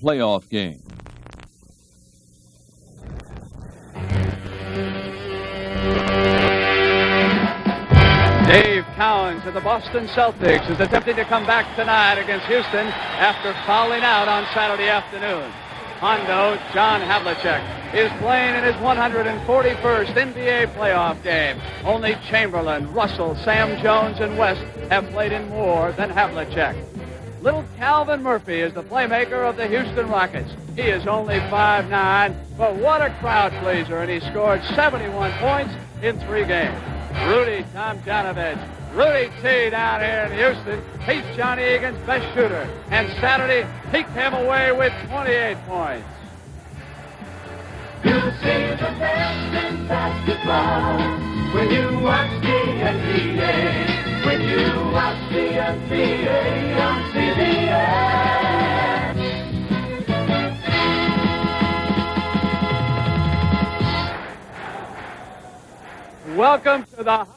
playoff game. Dave Cowens of the Boston Celtics is attempting to come back tonight against Houston after fouling out on Saturday afternoon. Hondo, John Havlicek, is playing in his 141st NBA playoff game. Only Chamberlain, Russell, Sam Jones, and West have played in more than Havlicek. Little Calvin Murphy is the playmaker of the Houston Rockets. He is only 5'9", but what a crowd pleaser, and he scored 71 points in 3 games. Rudy Tomjanovich. Rudy T down here in Houston. He's Johnny Egan's best shooter. And Saturday, he came away with 28 points. You see the best in basketball when you watch the NBA. When you watch the NBA on CBS. Welcome to the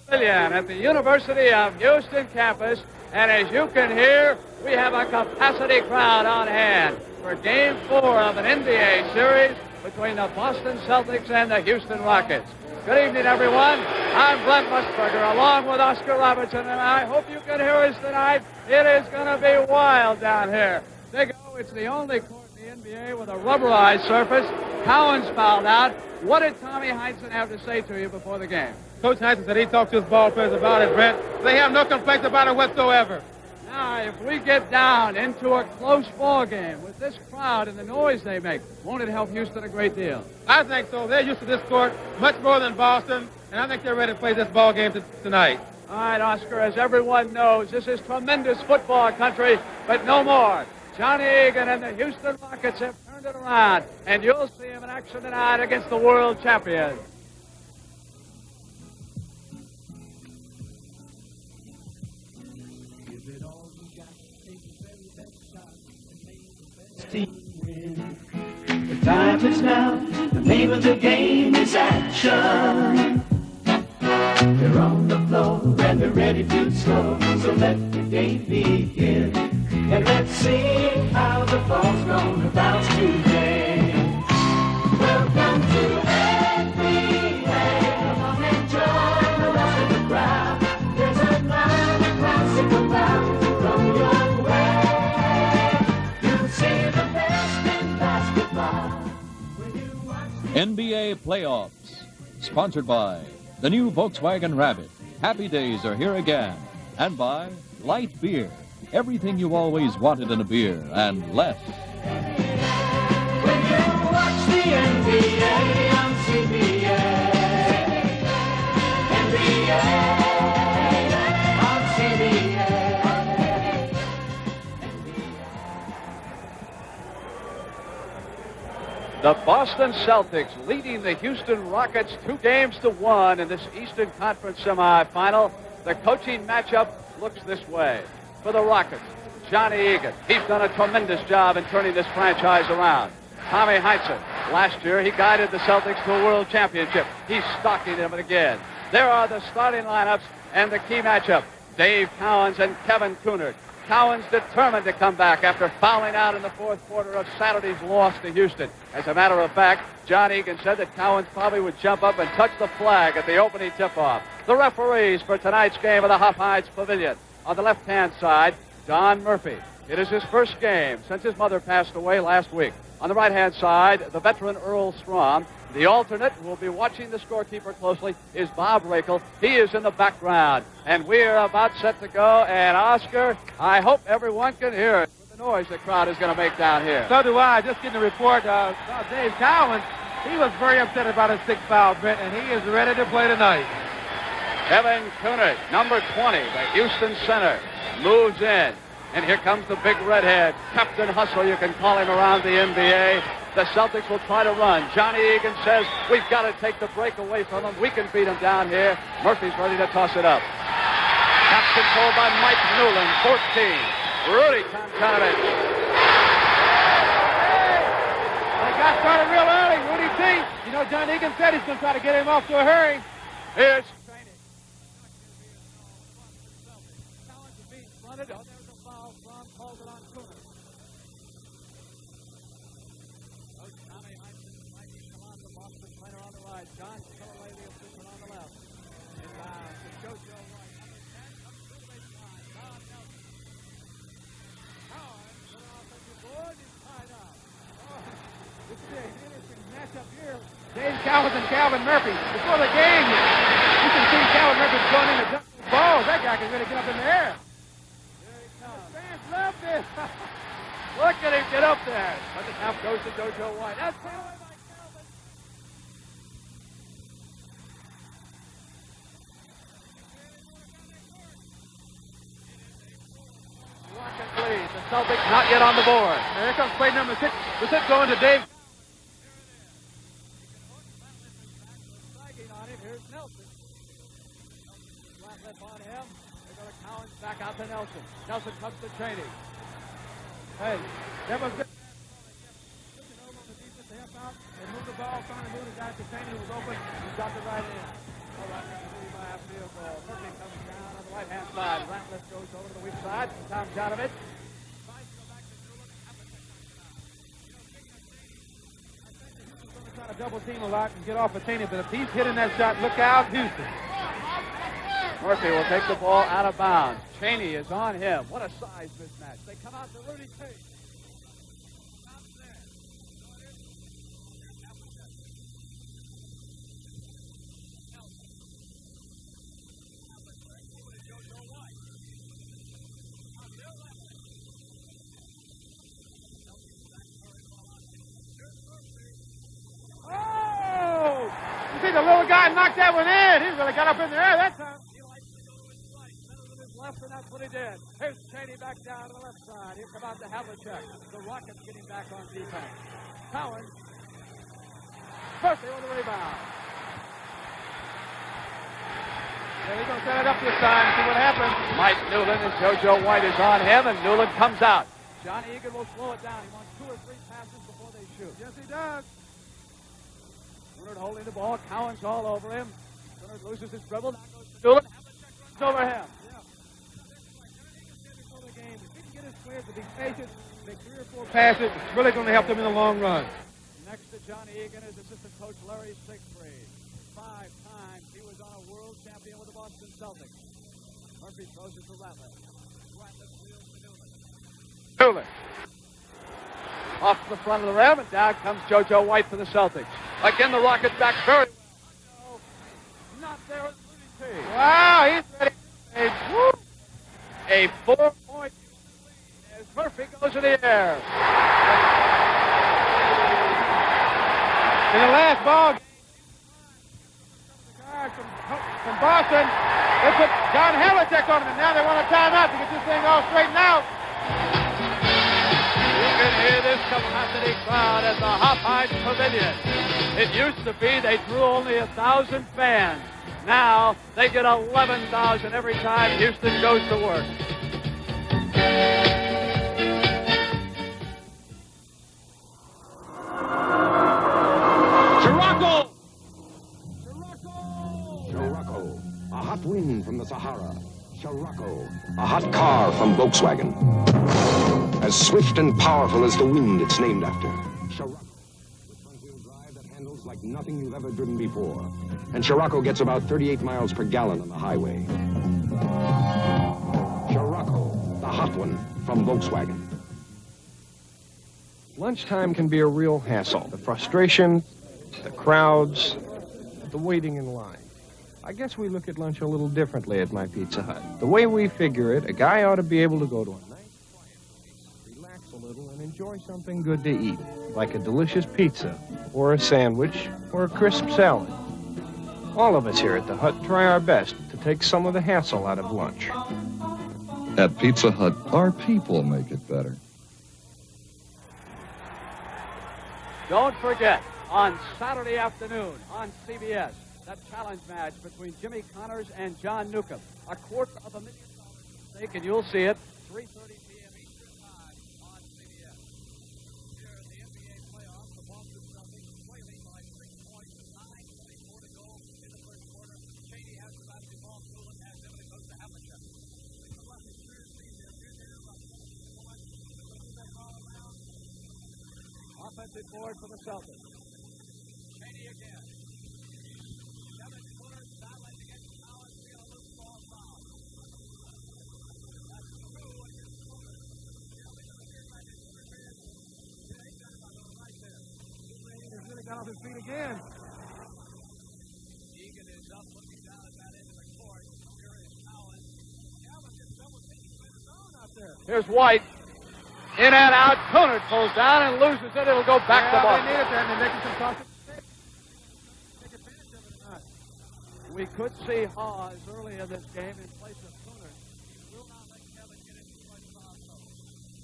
Pavilion at the University of Houston campus. And as you can hear, we have a capacity crowd on hand for Game 4 of an NBA series between the Boston Celtics and the Houston Rockets. Good evening, everyone. I'm Glenn Musburger, along with Oscar Robertson, and I hope you can hear us tonight. It is going to be wild down here. Big O, it's the only court in the NBA with a rubberized surface. Cowens fouled out. What did Tommy Heinsohn have to say to you before the game? Coach Heinsohn said he talked to his ball players about it, Brent. They have no complaints about it whatsoever. Now, if we get down into a close ball game with this crowd and the noise they make, won't it help Houston a great deal? I think so. They're used to this court much more than Boston, and I think they're ready to play this ball game tonight. All right, Oscar, as everyone knows, this is tremendous football country, but no more. Johnny Egan and the Houston Rockets have turned it around, and you'll see him in action tonight against the world champions. The time is now, the name of the game is action. They're on the floor and they're ready to score, so let the game begin. And let's see how the ball's gonna bounce today. Welcome to NBA. Come on and join the rest of the crowd. There's another classic about to come your way. You'll see the best in basketball when you watch the NBA playoffs, sponsored by the new Volkswagen Rabbit. Happy days are here again. And by Light Beer. Everything you always wanted in a beer, and less. When you watch the NBA on CBS. NBA on CBS. The Boston Celtics leading the Houston Rockets 2-1 in this Eastern Conference semifinal. The coaching matchup looks this way. For the Rockets, Johnny Egan. He's done a tremendous job in turning this franchise around. Tommy Heinsohn. Last year, he guided the Celtics to a world championship. He's stocking them again. There are the starting lineups and the key matchup. Dave Cowens and Kevin Coonard. Cowens determined to come back after fouling out in the fourth quarter of Saturday's loss to Houston. As a matter of fact, John Egan said that Cowens probably would jump up and touch the flag at the opening tip-off. The referees for tonight's game of the Hop Heights Pavilion. On the left-hand side, Don Murphy. It is his first game since his mother passed away last week. On the right-hand side, the veteran Earl Strom. The alternate, who will be watching the scorekeeper closely, is Bob Rakel. He is in the background. And we are about set to go. And, Oscar, I hope everyone can hear it with the noise the crowd is going to make down here. So do I. Just getting a report about Dave Cowens. He was very upset about his 6th foul, Brent, and he is ready to play tonight. Kevin Coonard, number 20, the Houston center, moves in. And here comes the big redhead, Captain Hustle, you can call him around the NBA. The Celtics will try to run. Johnny Egan says, we've got to take the break away from him. We can beat him down here. Murphy's ready to toss it up. Cap controlled by Mike Newland, 14. Rudy Tomjanovich. They got started real early, Rudy T. You know, John Egan said he's going to try to get him off to a hurry. Here's training. Cowens is being fronted. Oh, there's a foul. From calls it on Cooner. side. John Kellaway, the official on the left. Inbound to JoJo White. Number 10 comes to the baseline. Don Nelson. Cowens to the offensive board. He's tied up. This is an interesting matchup here. Dave Cowens and Calvin Murphy. Before the game, you can see Calvin Murphy going in to jump the ball. That guy can really get up in the air. Here he comes. Fans love this. Look at him get up there. But the half goes to JoJo White. That's put away by Calvin. Rockets lead. The Celtics not yet on the board. And here comes play number 6. The 6 going to Dave. Sagging on him. Here's Nelson. Flat lip on him. They go to Cowens. Back out to Nelson. Nelson comes to Cheney. Hey, that was good. Looking over on the defense to help out. They moved the ball, trying to move the guy to Cheney who was open. He dropped it right in. All right, by a field goal. Murphy comes down on the right-hand side. Ratliff goes over to the weak side. Tomjanovich. Trying to double team a lot and get off of Cheney, but if he's hitting that shot, look out, Houston. Murphy will take the ball out of bounds. Cheney is on him. What a size mismatch. They come out to Rudy Tate. Oh! You see the little guy knocked that one in. He really got up in the air that time. Left, and that's what he did. Here's Cheney back down to the left side. He'll come out to Havlicek. The Rockets getting back on defense. Cowens. Murphy with the rebound. Yeah, he's going to set it up this time. See what happens. Mike Newland and JoJo White is on him, and Newland comes out. Johnny Egan will slow it down. He wants 2 or 3 passes before they shoot. Yes, he does. Leonard holding the ball. Cowens all over him. Leonard loses his dribble. Now goes to Newland. Havlicek runs over him. Game. If he can get his players to be patient, make 3 or 4 passes, it's really going to help them in the long run. Next to Johnny Egan is assistant coach Larry Siegfried. 5 times he was on a world champion with the Boston Celtics. Murphy throws it to Ratliff. Ratliff wheels to Newland. Off to the front of the rim, and down comes JoJo White for the Celtics. Again, the Rockets back very well. Not there with Rudy Tate. Wow, he's ready. Woo! A 4-point lead as Murphy goes in the air. In the last ball game, guys from Boston, they put John Havlicek on him, and now they want a timeout to get this thing all straightened out. You can hear this capacity crowd at the Hopkins Pavilion. It used to be they drew only 1,000 fans. Now they get 11,000 every time Houston goes to work. Scirocco, a hot wind from the Sahara. Scirocco, a hot car from Volkswagen. As swift and powerful as the wind it's named after. Scirocco, with front-wheel drive that handles like nothing you've ever driven before. And Scirocco gets about 38 miles per gallon on the highway. Scirocco, the hot one from Volkswagen. Lunchtime can be a real hassle. The frustration, the crowds, the waiting in line. I guess we look at lunch a little differently at my Pizza Hut. The way we figure it, a guy ought to be able to go to a nice, quiet place, relax a little, and enjoy something good to eat, like a delicious pizza, or a sandwich, or a crisp salad. All of us here at the Hut try our best to take some of the hassle out of lunch. At Pizza Hut, our people make it better. Don't forget, on Saturday afternoon on CBS, that challenge match between Jimmy Connors and John Newcomb. $250,000 stake, and you'll see it 3:30 p.m. Eastern Time on CBS. Here in the NBA playoffs, the Boston Celtics trailing by 6 points to 9:24 to go in the first quarter. Cheney has the basketball. Newland has him, and it goes to Havlicek. Offensive board for the Celtics. Cheney again. down off his feet again. Egan is up, looking down at that end of the court. Here is Cowens. Cowens gets double taken by the zone out there. Here's White. In and out. Cooner pulls down and loses it. It'll go back to Boston. They need it there, and they're making some tough mistakes. Take advantage of it or not. We could see Hawes early in this game in place of Cooner. Will not let Kevin get into much foul trouble.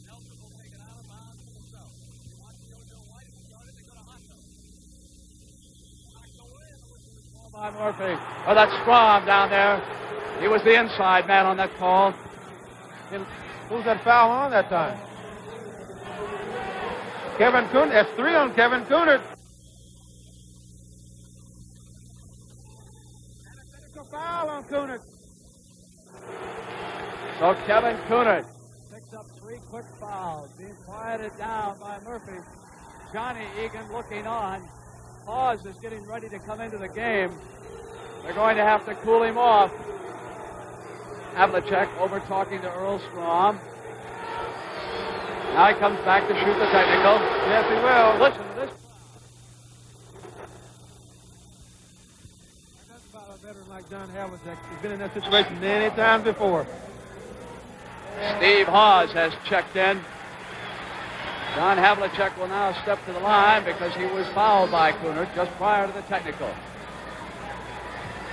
Nelson will take it out of bounds to the south. You watch JoJo White who started to go to Hunter. Knocked away and the whistle is called By Murphy. Oh, that's Strom down there. He was the inside man on that call. Who's that foul on that time? Kevin Cooner. That's 3 on Kevin Cooner. And a foul on Cooner. So Kevin Cooner picks up 3 quick fouls, being quieted down by Murphy. Johnny Egan looking on. Hawes is getting ready to come into the game. They're going to have to cool him off. Havlicek over talking to Earl Strom. Now he comes back to shoot the technical. Yes, he will. Listen to this. That's about a veteran like John Havlicek. He's been in that situation many times before. Steve Hawes has checked in. John Havlicek will now step to the line because he was fouled by Cooner just prior to the technical.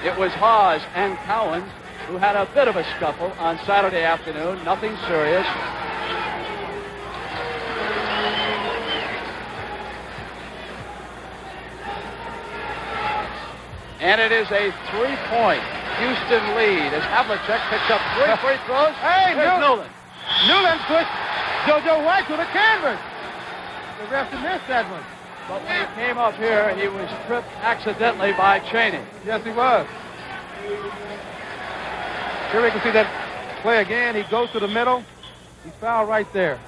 It was Hawes and Cowens who had a bit of a scuffle on Saturday afternoon. Nothing serious. And it is a 3-point Houston lead as Havlicek picks up 3 free throws. Hey, Newland. Newland pushed JoJo White to the canvas. The ref missed that one. But when he came up here, he was tripped accidentally by Cheney. Yes, he was. Here we can see that play again. He goes to the middle. He's fouled right there.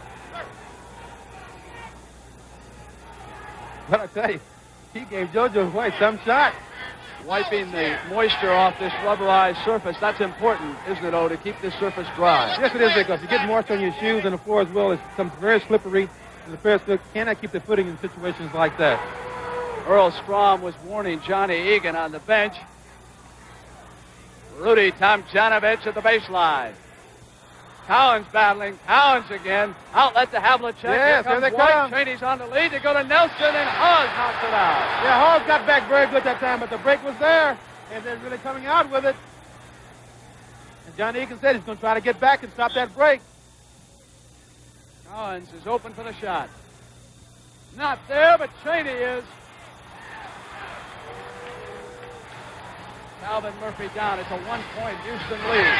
But I tell you, he gave JoJo White some shot. Wiping the moisture off this rubberized surface, that's important, isn't it, to keep this surface dry? Yes, it is, because you get moisture on your shoes and the floor as well. It becomes very slippery, and the players cannot keep their footing in situations like that. Earl Strom was warning Johnny Egan on the bench. Rudy Tomjanovich at the baseline. Cowens battling. Cowens again. Outlet to Havlicek. Yes, here they White. come. Cheney's on the lead. They go to Nelson, and Hawes knocks it out. Yeah, Hawes got back very good that time, but the break was there, and they're really coming out with it. And Johnny Egan said he's going to try to get back and stop that break. Cowens is open for the shot. Not there, but Cheney is. Calvin Murphy down. It's a 1-point Houston lead.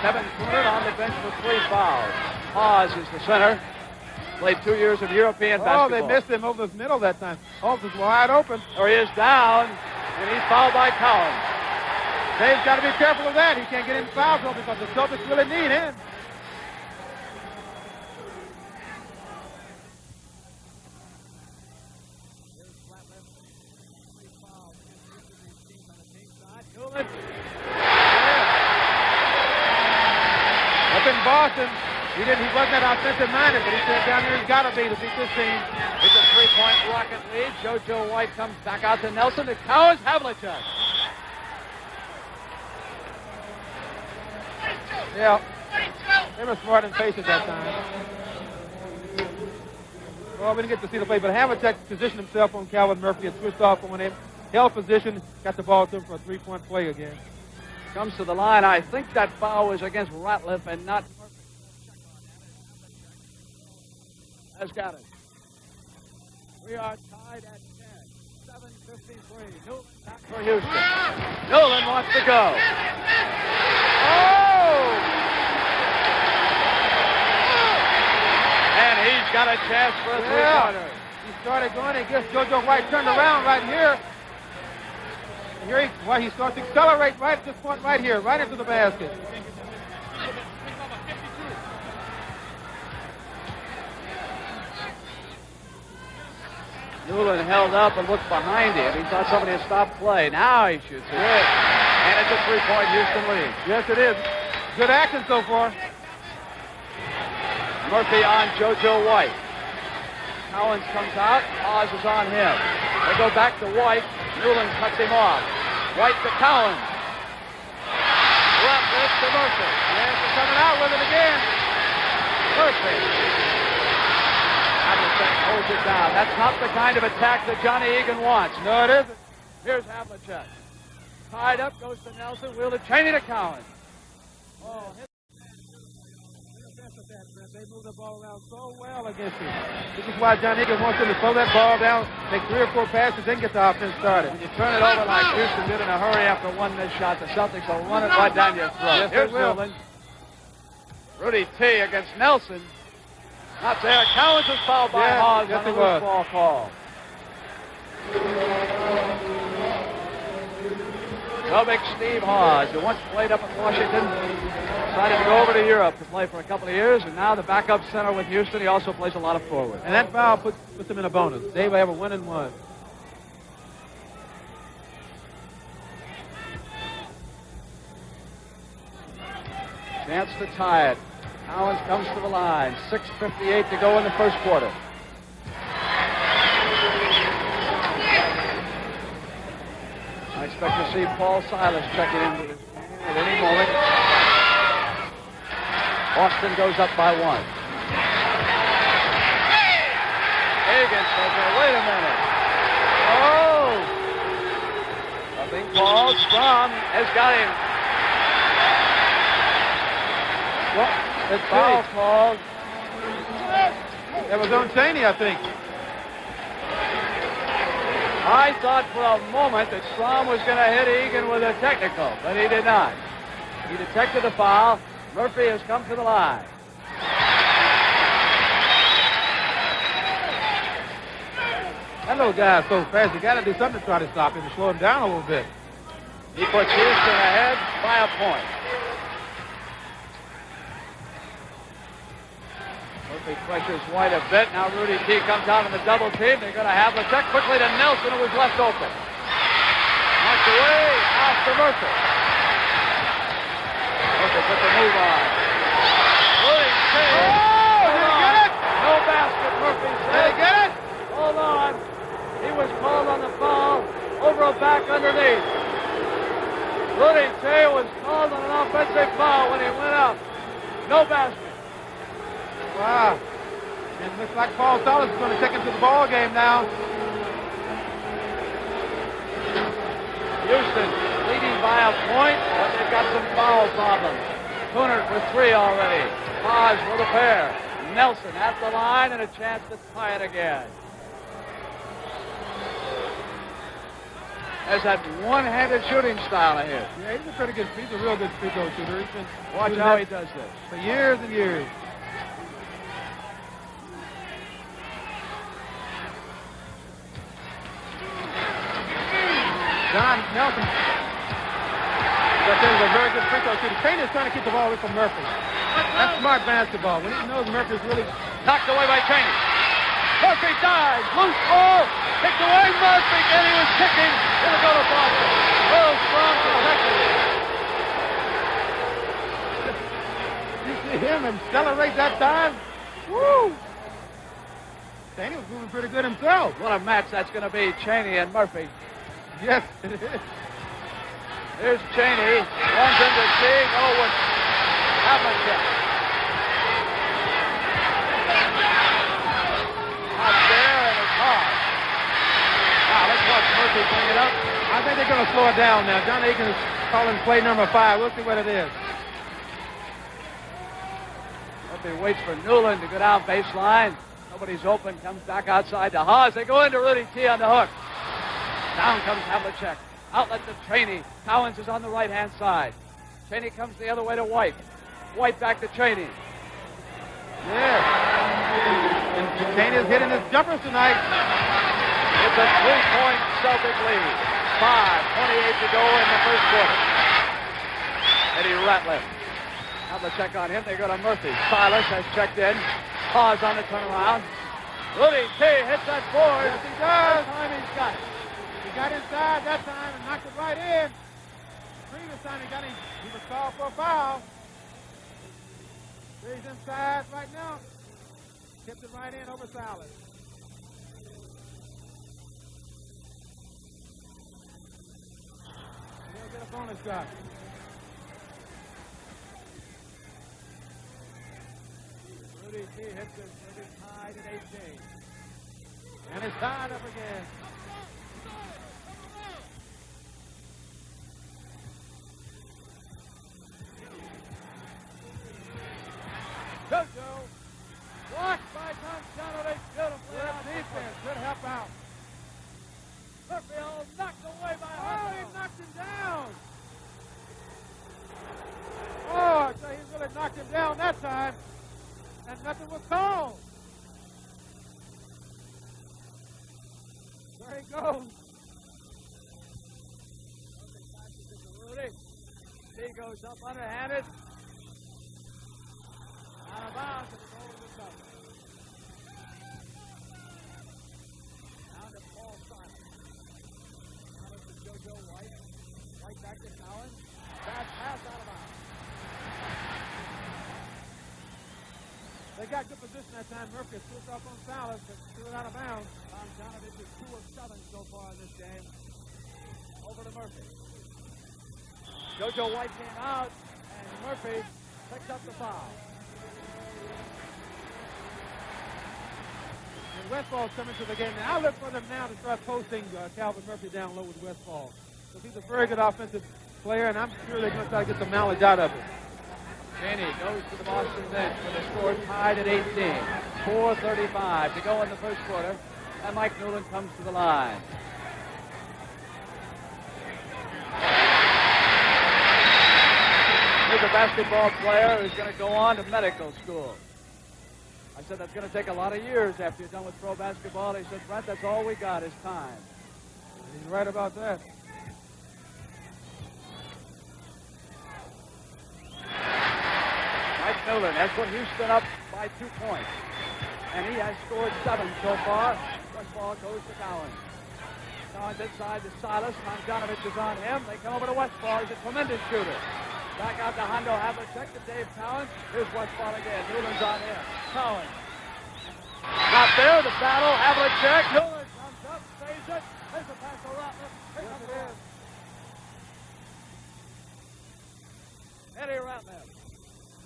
Kevin Cooner on the bench for 3 fouls. Hawes is the center. Played 2 years of European basketball. Oh, they missed him over the middle that time. Hawes was wide open. Or he is down, and he's fouled by Cowens. Dave's got to be careful of that. He can't get in foul trouble because the Celtics really need him. Up in Boston, he wasn't that offensive-minded, but he said down there he's got to be to beat this team. It's a 3-point Rocket lead. JoJo White comes back out to Nelson. To Cowens, Havlicek. Yeah, they were smart and patient that time. Well, we didn't get to see the play, but Havlicek positioned himself on Calvin Murphy and switched off on him. Held position, got the ball to him for a 3-point play again. Comes to the line. I think that foul was against Ratliff and not Murphy. Has got it. We are tied at 10. 7:53. Newland back for Houston. Newland wants to go. Oh! And he's got a chance for a 3-pointer. He started going and gets JoJo White turned around right here. And here he starts to accelerate right at this point right here, right into the basket. Newland held up and looked behind him. He thought somebody had stopped play. Now he shoots it. Good. And it's a 3-point Houston lead. Yes, it is. Good action so far. Murphy on JoJo White. Cowens comes out. Haas is on him. They go back to White. Newland cuts him off. White to Cowens. Left this to Murphy. Yes, he's coming out with it again. Murphy. Havlicek holds it down. That's not the kind of attack that Johnny Egan wants. No, it isn't. Here's Havlicek. Tied up, goes to Nelson. Wheel to Cheney to Cowens. Oh, they move the ball around so well against him. This is why John Egan wants him to slow that ball down, make 3 or 4 passes, then get the offense started. when you turn it over like Houston did in a hurry after one missed shot, the Celtics will run it right down your throat. Yes, Here's they will. Newland. Rudy T against Nelson. Not there. Cowens was fouled by Yes, Haas yes, on he a was. loose ball call. No big Steve Haas, who once played up in Washington, decided to go over to Europe to play for a couple of years, and now the backup center with Houston. He also plays a lot of forward. And that foul puts him in a bonus. They will have a 1-and-1. Chance to tie it. Cowens comes to the line. 6:58 to go in the first quarter. I expect to see Paul Silas checking in with at any moment. Boston goes up by 1. Egan says, wait a minute. Oh! Nothing called. Strom has got him. Well, it's Foul called. That was on Cheney, I think. I thought for a moment that Strom was going to hit Egan with a technical, but he did not. He detected the foul. Murphy has come to the line. That little guy's so fast, you got to do something to try to stop him, to slow him down a little bit. He puts Houston ahead by a point. Murphy pressures White a bit. Now Rudy T comes out in the double team. They're going to have the check quickly to Nelson, who was left open. Knocked away. Out to Murphy. Murphy put the move on. Rudy T. Oh, did he get it? No basket, Murphy said. Did he get it? Hold on. He was called on the foul over a back underneath. Rudy T was called on an offensive foul when he went up. No basket. Wow. And it looks like Paul Silas is going to take him to the ball game now. Houston leading by a point, but they've got some foul problems. Coonard with 3 already. Haas with a pair. Nelson at the line and a chance to tie it again. Has that one-handed shooting style of his. Yeah, he's a pretty good, he's a real good free throw shooter. He's been Watch shooting how that he does this. for years and years. John Nelson, that is a very good free throw shooter. Cheney is trying to keep the ball away from Murphy. That's smart basketball. When he knows Murphy's really... Knocked away by Cheney. Murphy dives. Loose ball. Kicked away. Murphy. And he was kicking. It'll go to Boston. Real strong protected. You see him accelerate that time? Woo! Cheney was moving pretty good himself. What a match that's going to be, Cheney and Murphy. Yes, it is. Here's Cheney. Runs into Teague. Oh, with Havlicek. Out there, and it's hard. Now, let's watch Murphy bring it up. I think they're going to slow it down now. John Aiken is calling play number 5. We'll see what it is. Murphy waits for Newland to go down baseline. Nobody's open. Comes back outside to Haas. They go into Rudy T on the hook. Down comes Havlicek. Outlet to Cheney. Cowens is on the right-hand side. Cheney comes the other way to White. White back to Cheney. Yeah. And Cheney is hitting his jumpers tonight. It's a 3-point Celtic lead. 5:28 to go in the first quarter. Eddie Ratliff. Havlicek on him. They go to Murphy. Silas has checked in. Haas on the turnaround. Rudy T hits that board. Yes, he does. This time he's got it. He got inside that time and knocked it right in. Previous time he was called for a foul. He's inside right now. Tipped it right in over Silas. bonus shot. Rudy T hits it. Rudy tied at 18. And it's tied up again. JoJo. Blocked by Tomjanovich. Beautifully. Good defense. Good help out. Murphy knocked away by Harvey. He knocked him down. Oh, I tell you, he really knocked him down that time. And nothing was called. There he goes. Rudy. He goes up underhanded. Out of bounds and it's over the top. Down to Paul Simon. Down to JoJo White. White back to Cowens. Bad pass out of bounds. They got good position that time. Murphy slipped off on Salas, but threw it out of bounds. Tomjanovich is 2 of 7 so far in this game. Over to Murphy. JoJo White came out, and Murphy picks up the foul. And Westfall's coming to the game now. I look for them now to start posting Calvin Murphy down low with Westfall. So he's a very good offensive player, and I'm sure they're going to try to get some mileage out of it. Cheney goes to the Boston bench with the score tied at 18. 4:35 to go in the first quarter. And Mike Newland comes to the line. He's a basketball player who's going to go on to medical school. I said that's going to take a lot of years after you're done with pro basketball. He said, Brent, that's all we got is time. He's right about that. Mike Newland has put Houston up by 2 points. And he has scored 7 so far. Westfall goes to Cowens. Cowens inside to Silas. Tomjanovich is on him. They come over to Westfall. He's a tremendous shooter. Back out to Hondo Havlicek to Dave Cowens. Here's Westfall again. Newland's on him. Cowens. Not there. The battle. Havlicek. Newland comes up. Saves it. There's a pass to Ratliff. Here comes the ball. Eddie Ratliff.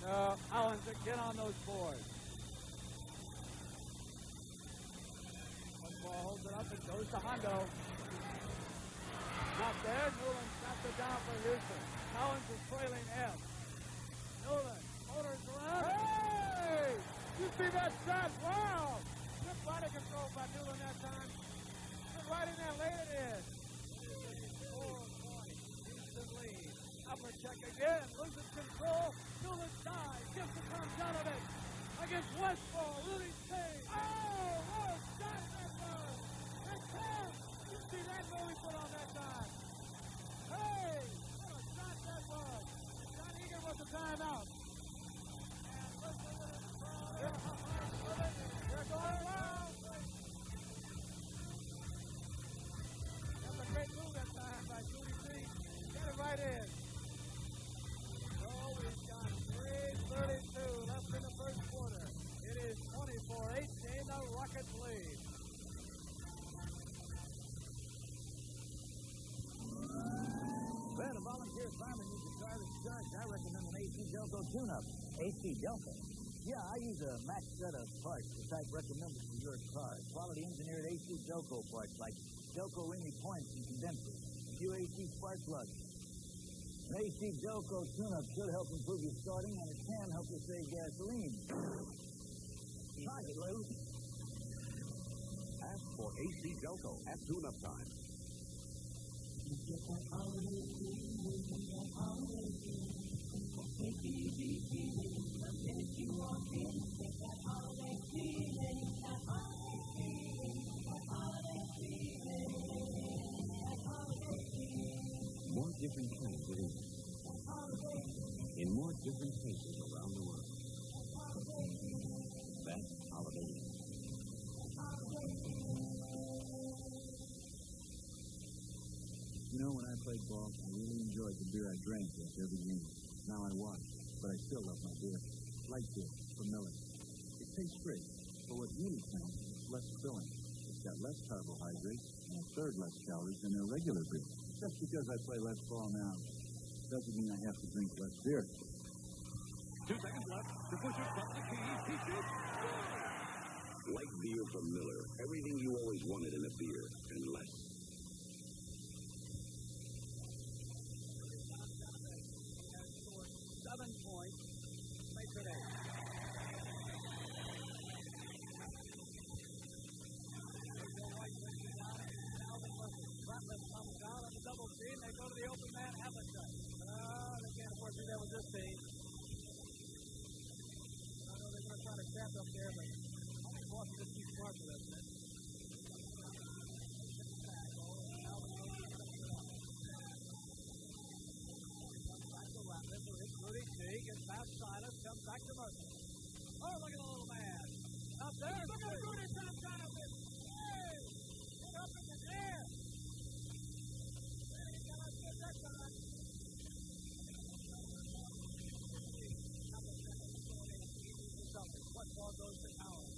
No, Cowens again on those boards. Westfall holds it up and goes to Hondo. Not there. Newland snaps it down for Houston. Cowens is trailing M. Newland motors around. Hey! You see that shot? Wow! Good body control by Newland that time. Good right in there, laid it in. 4-point Houston lead. Havlicek again, loses control. Newland dives, gives to Tomjanovich. Against Westfall, Rudy Tate. Oh, what a shot that was! That's him! You see that goal he put on that time? Hey! What a shot that was! John Egan was the timeout. And Russell with it from they're going around. That's a great move that time by Rudy Tate. Get it right in. So we've got 3:32 left in the first quarter. It is 24-18, the Rockets lead. Well, a volunteer fireman needs a car that's charged. I recommend an AC Delco tune-up. AC Delco? Yeah, I use a matched set of parts, the type recommended for your car. Quality engineered AC Delco parts like Delco ringy points and condensers, a few AC spark plugs. An AC Delco tune-up should help improve your starting, and it can help you save gasoline. Try it, Lou. Ask for AC Delco at tune-up time. More different kinds of Easter. In more different places around the world. That's holiday. You know, when I played ball, I really enjoyed the beer I drank after every game. Now I watch, but I still love my beer. Light beer from Miller. It tastes great, but what really counts is less filling. It's got less carbohydrates and a third less calories than their regular beer. Just because I play less ball now Doesn't mean I have to drink less beer. 2 seconds left. The pusher from the key. He shoots. Light beer from Miller. Everything you always wanted in a beer, and less. Has scored 7 points. Makes it 8. Ratliff comes down on the double team. They go to the open man, Havlicek. They can't afford to do that with this team. I know they're going to try to trap up there, but I think Boston is too smart for this. Back to Ratliff. Rudy T gets past Silas, comes back to Murphy. Oh, look at the little man. Up there. Look at Rudy Tomjanovich. Hey! Get up in the air. What ball goes to Cowens?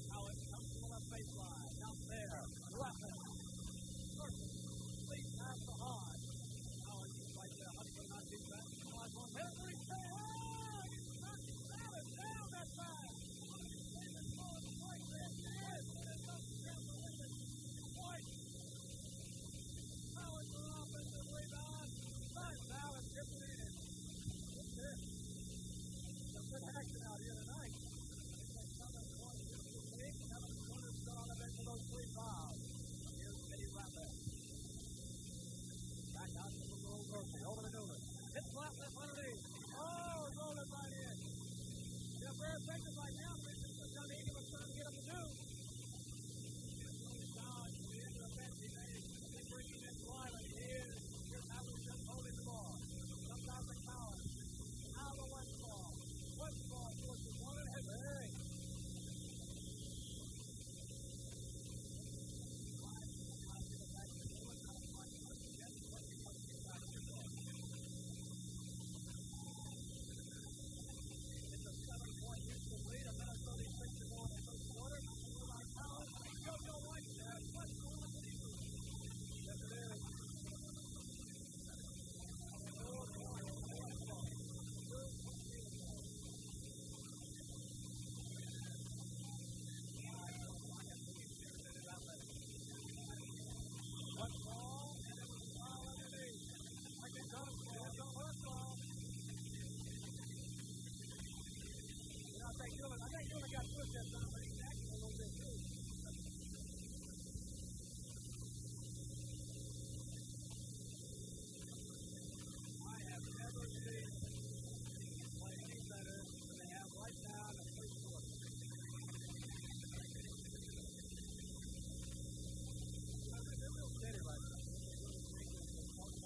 Cowens comes to the left baseline. Down there. Ratliff. Murphy. Lead pass to Hard. Cowens is right there. Hudson not too fast. There's Rudy T. Oh! He's knocked Cowens down that time. Cowens for offensive rebound. Cowens gets it in. Some good action out here tonight. Cowens corners still on the bench of those 3 fouls. Here's Eddie Ratliff. Back out to the little Murphy. Over to Newman. Hits Ratliff underneath. Oh, roll it right in. They're very effective right now. They're trying to get up to do. Down to the end of the bench. They bring him in Riley. Here's Havlicek holding the ball. Comes out to Cowens. Now the West ball. West ball towards the one and head. Hey! It's a 7-point Houston lead. A minute 36 to go in the first quarter. Cowens. Yo, White there. West ball. Yes, it is. I think you got pushed that time, but he's acting a little bit too. I have never seen play any better than they have right now in the first quarter. They're real steady right now.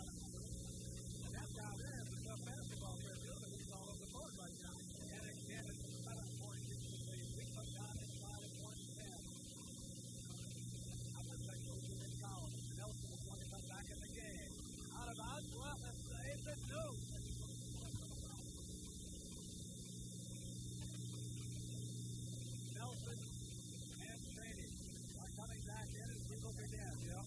And that guy there is a tough basketball player, too, but he's all over the board right now. And again, it's a 7-point lead. We come down inside at 1-10. Havlicek goes to the Cowens. Nelson is going to come back in the game. Out of bounds, Ratliff saves it. No. Nelson and Cheney are coming back in as people begin. Yep.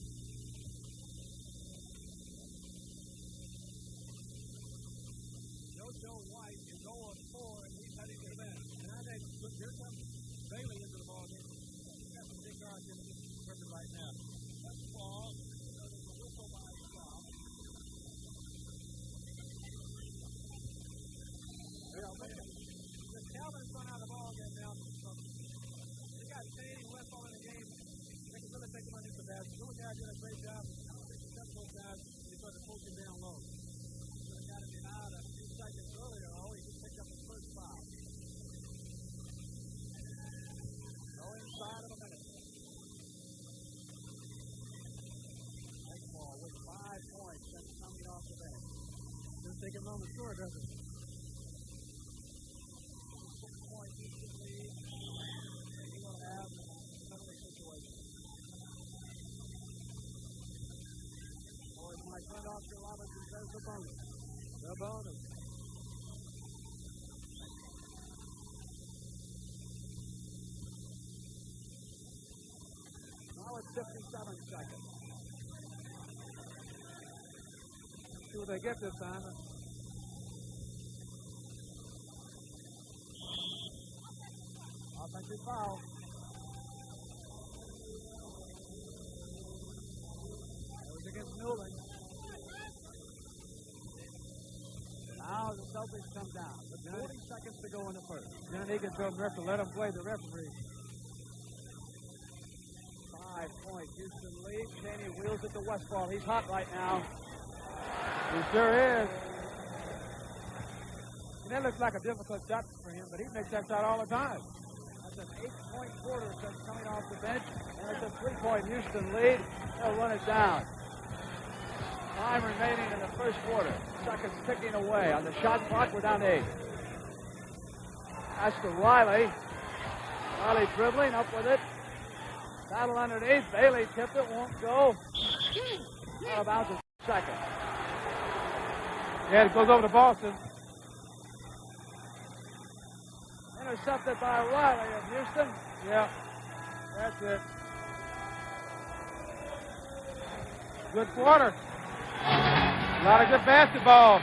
Joe White is 0-4, and he's heading to the bench. And I think, look, here comes Bailey into the ballgame. He's got some big guards in the ribbon right now. That's ball. There's a whistle by the foul. Well, the Calvin's run out of the ballgame now. They got Cheney and Westball in the game. They can really take them underneath the basket. Those guys did a great job. I don't think the technical guys because they're pushing down low. They got him out a few seconds earlier. Oh, he just picked up his first foul. Go inside of a minute. Nice ball with 5 points. That's coming off the bench. Doesn't take a moment short, does it? 6-point Houston lead. And he will have a penalty situation. Or as my friend Oscar Robinson says, the bonus. The bonus. Now it's 57 seconds. See what they get this time. Offensive foul. That was against Newland. Now the Celtics come down with 40 seconds to go in the first. Then he can tell Murphy, let him play the referee. 5-point Houston lead. Cheney wheels it to Westfall. He's hot right now. He sure is. And that looks like a difficult shot for him, but he makes that shot all the time. That's an 8-point quarter since coming off the bench, and it's a 3-point Houston lead. They'll run it down. Time remaining in the first quarter. Seconds ticking away on the shot clock. We're down to 8. Pass to Riley. Riley dribbling up with it. Battle underneath. Bailey tipped it. Won't go. Out of bounds a second. Yeah, it goes over to Boston. Intercepted by Riley of Houston. Yeah, that's it. Good quarter. A lot of good basketball.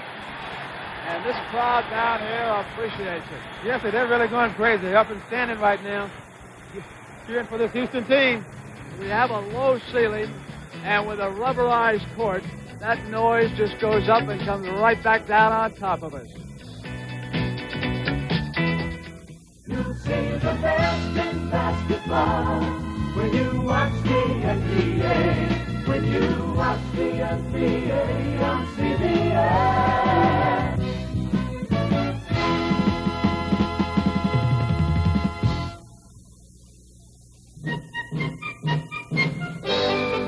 And this crowd down here appreciates it. Yes, they're really going crazy. They're up and standing right now, cheering for this Houston team. We have a low ceiling, and with a rubberized court, that noise just goes up and comes right back down on top of us. You see the best in basketball when you watch the NBA. When you watch the NBA on CBS.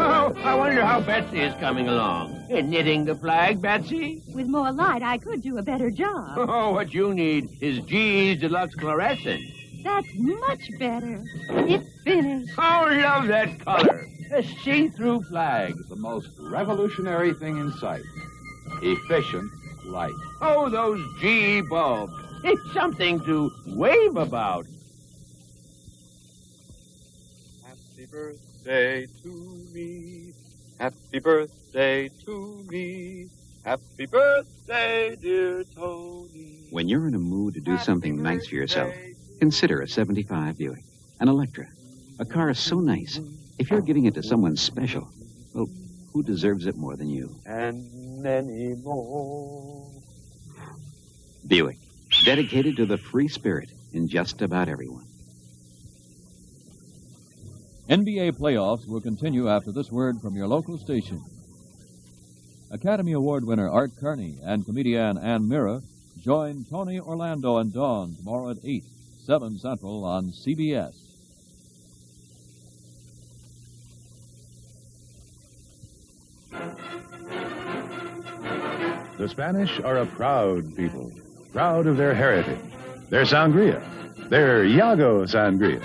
Oh, I wonder how Betsy is coming along. Knitting the flag, Betsy? With more light, I could do a better job. Oh, what you need is G's Deluxe Fluorescent. That's much better. It's finished. Oh, love that color. A see-through flag. The most revolutionary thing in sight. Efficient light. Oh, those G bulbs. It's something to wave about. Happy birthday to me. Happy birthday to me. Happy birthday, dear Tony. When you're in a mood to do something nice for yourself, consider a 75 Buick, an Electra. A car so nice. If you're giving it to someone special, well, who deserves it more than you? And many more. Buick, dedicated to the free spirit in just about everyone. NBA playoffs will continue after this word from your local station. Academy Award winner Art Carney and comedian Ann Mira join Tony Orlando and Dawn tomorrow at 8, 7 Central on CBS. The Spanish are a proud people, proud of their heritage, their sangria, their Yago sangria.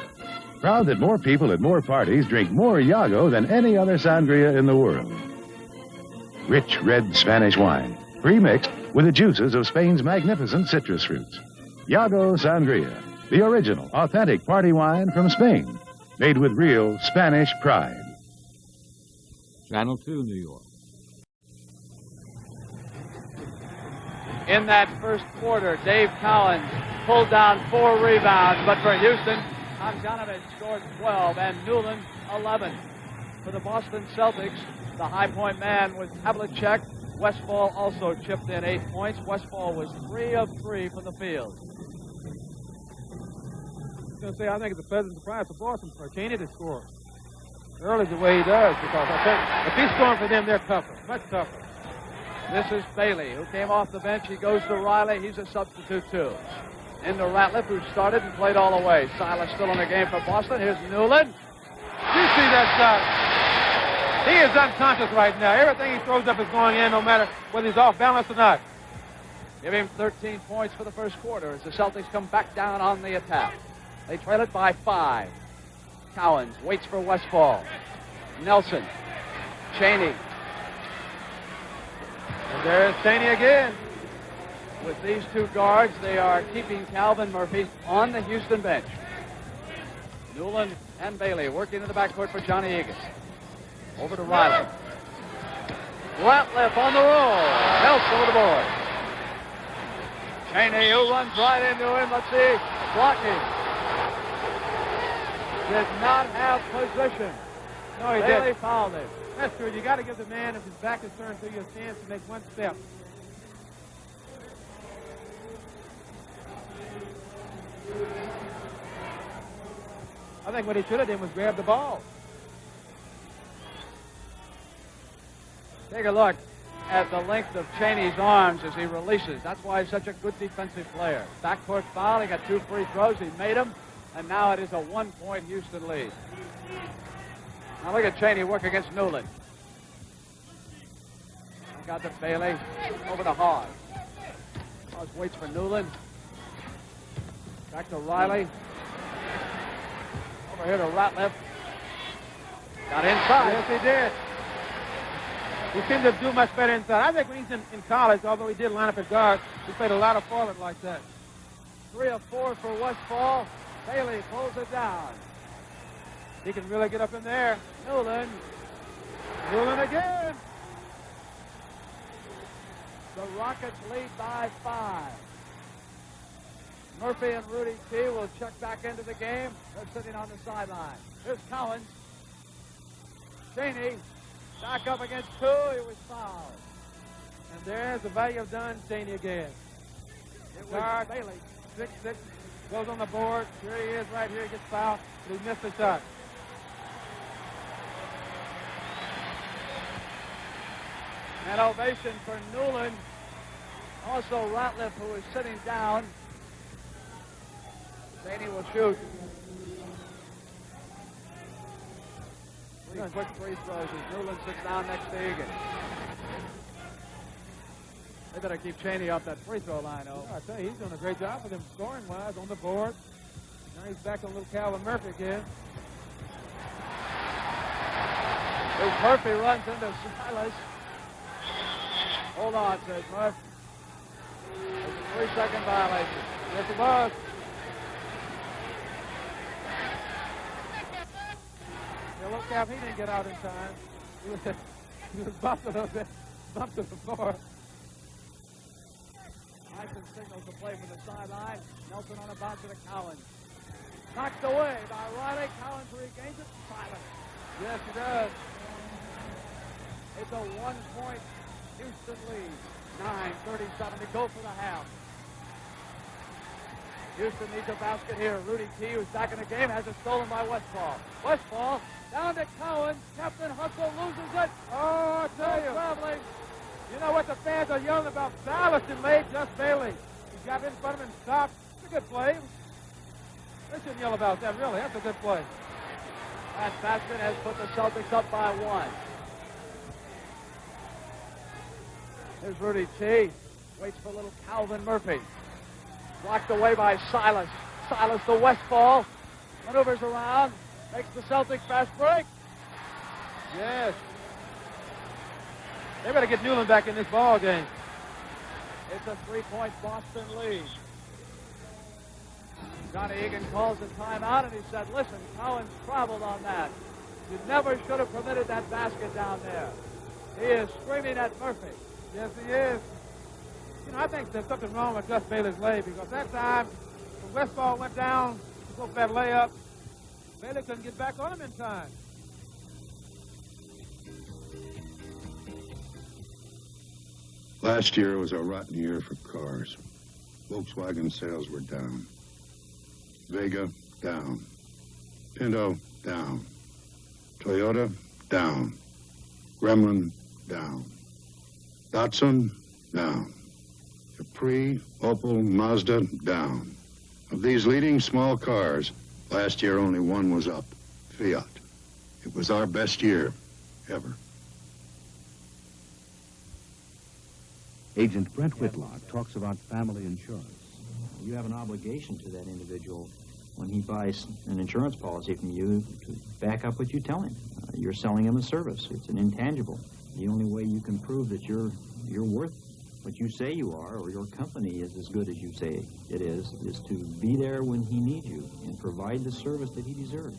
Proud that more people at more parties drink more Yago than any other sangria in the world. Rich red Spanish wine, pre-mixed with the juices of Spain's magnificent citrus fruits. Yago sangria, the original, authentic party wine from Spain, made with real Spanish pride. Channel 2, New York. In that first quarter, Dave Cowens pulled down 4 rebounds, but for Houston, Tomjanovich scored 12 and Newland 11. For the Boston Celtics, the high point man was Havlicek. Westfall also chipped in 8 points. Westfall was 3 of 3 from the field. I was going to say, I think it's a pleasant surprise for Boston for Cheney to score early the way he does, because I think if he's scoring for them, they're tougher, much tougher. This is Bailey, who came off the bench. He goes to Riley. He's a substitute, too. Into Ratliff, who started and played all the way. Silas still in the game for Boston. Here's Newland. You see that shot? He is unconscious right now. Everything he throws up is going in, no matter whether he's off balance or not. Give him 13 points for the first quarter as the Celtics come back down on the attack. They trail it by 5. Cowens waits for Westfall. Nelson. Cheney. And there's Cheney again. With these 2 guards, they are keeping Calvin Murphy on the Houston bench. Newland and Bailey working in the backcourt for Johnny Egan. Over to Riley. Ratliff on the roll. Helps over the board. Cheney, who runs right into him. Let's see. Blocking. Did not have position. No, he Bailey didn't. fouled him. That's true. You got to give the man, if his back is turned to you, a chance to make one step. I think what he should have done was grab the ball. Take a look at the length of Cheney's arms as he releases. That's why he's such a good defensive player. Backcourt foul. He got 2 free throws. He made them. And now it is a 1-point Houston lead. Now look at Cheney work against Newland. Got to Bailey. Over to Hawes. Hawes waits for Newland. Back to Riley. Over here to Ratliff. Got inside. Yes, he did. He seemed to do much better inside. I think when he's in college, although he did line up at guard, he played a lot of forward like that. 3 of 4 for Westfall. Bailey pulls it down. He can really get up in there. Newland. Newland again. The Rockets lead by 5. Murphy and Rudy T will check back into the game. They're sitting on the sideline. Here's Cowens. Cheney back up against 2. He was fouled. And there's the value of Don Cheney again. It was Guard, Bailey. 6'6", goes on the board. Here he is right here. He gets fouled, but he missed the shot. An ovation for Newland. Also Ratliff, who is sitting down. Cheney will shoot. 3 quick free throws as Newland sits down next to Egan. They better keep Cheney off that free throw line, though. I tell you, he's doing a great job for them scoring-wise on the board. Now he's back on little Calvin Murphy again. As Murphy runs into Silas. Hold on, says Murphy. It's a 3-second violation. Yes, it was. Yeah, look, Cap, he didn't get out in time. He was bumped a little bit, bumped to the floor. Tyson signals the play from the sideline. Nelson on a bounce to the Cowens. Knocked away by Riley. Cowens regains it. Silent. Yes, he does. It's a 1-point Houston lead. 9:37 to go for the half. Houston needs a basket here. Rudy T, who's back in the game, has it stolen by Westfall. Westfall down to Cowens. Captain Hustle loses it. Oh, I tell you. Traveling. You know what the fans are yelling about? Silas and made just Bailey. He got in front of him and stopped. It's a good play. They shouldn't yell about that, really. That's a good play. That basket has put the Celtics up by 1. Here's Rudy T. Waits for little Calvin Murphy. Blocked away by Silas. Silas to Westfall. Maneuvers around. Makes the Celtics fast break. Yes. They better get Newland back in this ball game. It's a 3-point Boston lead. Johnny Egan calls the timeout, and he said, listen, Cowens traveled on that. You never should have permitted that basket down there. He is screaming at Murphy. Yes, he is. You know, I think there's something wrong with Gus Bailey's lay, because that time when Westfall went down to go for that layup, Bailey couldn't get back on him in time. Last year was a rotten year for cars. Volkswagen sales were down. Vega, down. Pinto, down. Toyota, down. Gremlin, down. Datsun, down. Capri, Opel, Mazda, down. Of these leading small cars, last year only one was up, Fiat. It was our best year, ever. Agent Brent Whitlock talks about family insurance. You have an obligation to that individual when he buys an insurance policy from you to back up what you tell him. You're selling him a service. It's an intangible. The only way you can prove that you're worth what you say you are, or your company is as good as you say it is to be there when he needs you and provide the service that he deserves.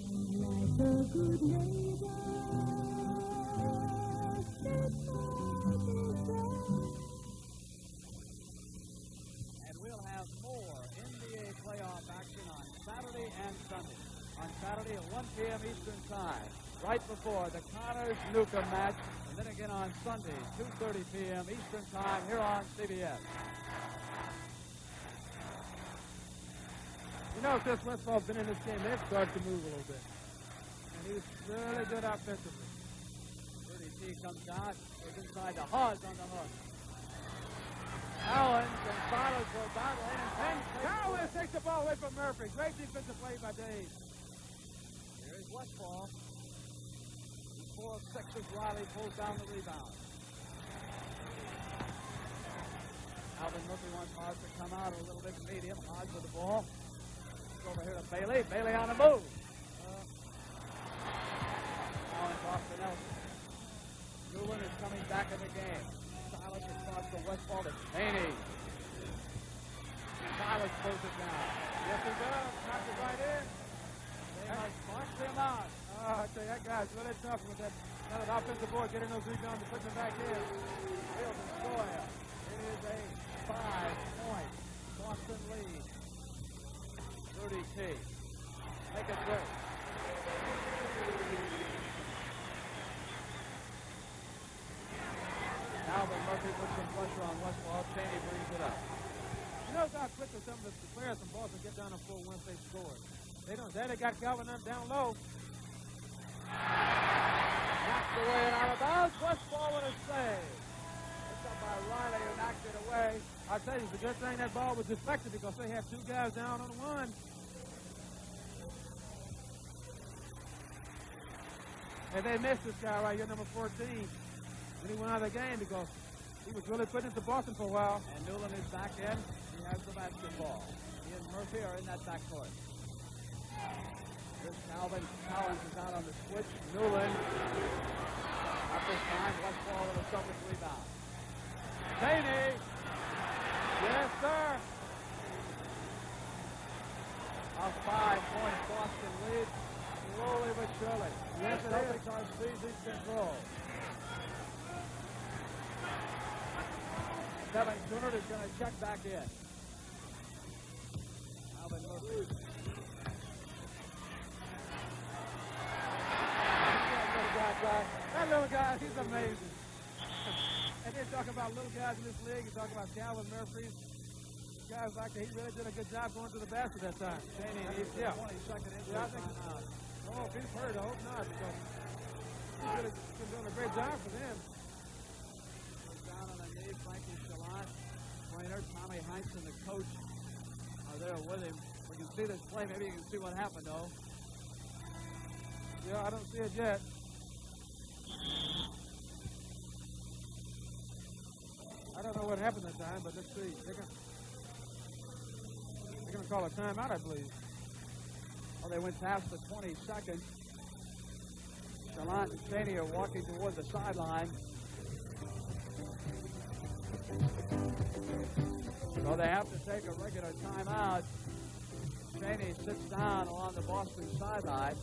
And we'll have more NBA playoff action on Saturday and Sunday. On Saturday at 1 p.m. Eastern Time, right before the Connors-Newcomb match, and then again on Sunday, 2:30 p.m. Eastern Time here on CBS. You know, since Westfall's been in this game, they've started to move a little bit. And he was really good offensively. Rudy T comes out, goes inside to Hawes on the hook. Cowens and Silas go battling, and Cowens takes the ball away from Murphy. Great defensive play by Dave. Here's Westfall. 4 of 6 as Riley pulls down the rebound. Alvin Murphy wants Hawes to come out a little bit medium. Hawes with the ball. Over here to Bailey. Bailey on the move. Cowens off to Nelson. Newland is coming back in the game. Silas across the Westfall to Chaney. Silas throws it down. Yes, he does. Knocks it right in. They must march him out. I tell you, that guy's really tough with that offensive board, getting those rebounds and putting them back in. He'll destroy him. It is a 5-point Boston lead. Rudy T. Make it good. Alvin Murphy puts some pressure on Westfall. Chaney brings it up. You know how quickly some of the players from Boston get down the floor once they score. They don't. There they got Calvin up down low. Knocked away and out of bounds. Westfall with a save. It's up by Riley who knocked it away. I tell you, it's a good thing that ball was deflected because they have 2 guys down on one. And they missed this guy right here, number 14. And he went out of the game because he was really putting it to Boston for a while. And Newland is back in. He has the basketball. He and Murphy are in that backcourt. Here's Cowens is out on the switch. Newland. At this time, Westfall with a Celtics rebound. Chaney. Yes, sir. A 5-point Boston lead. Slowly but surely. Yes, the Celtics are seizing control. Kevin Cooner is going to check back in. Alvin Murphy. That little guy, he's amazing. And then talk about little guys in this league. You talk about Calvin Murphy. Guys like that, he really did a good job going to the basket that time. Chaney needs the 22nd injury timeout. Oh, if he's hurt, I hope not, because he's really been doing a great job for them. Goes down on a knee, Frankie Shalat, trainer, Tommy Heinsohn, the coach, are there with him. We can see this play. Maybe you can see what happened, though. Yeah, I don't see it yet. I don't know what happened that time, but let's see. They're going to call a timeout, I believe. Well, they went past the 22nd. Shalat and Chaney are walking toward the sideline. So they have to take a regular timeout. Chaney sits down along the Boston sideline.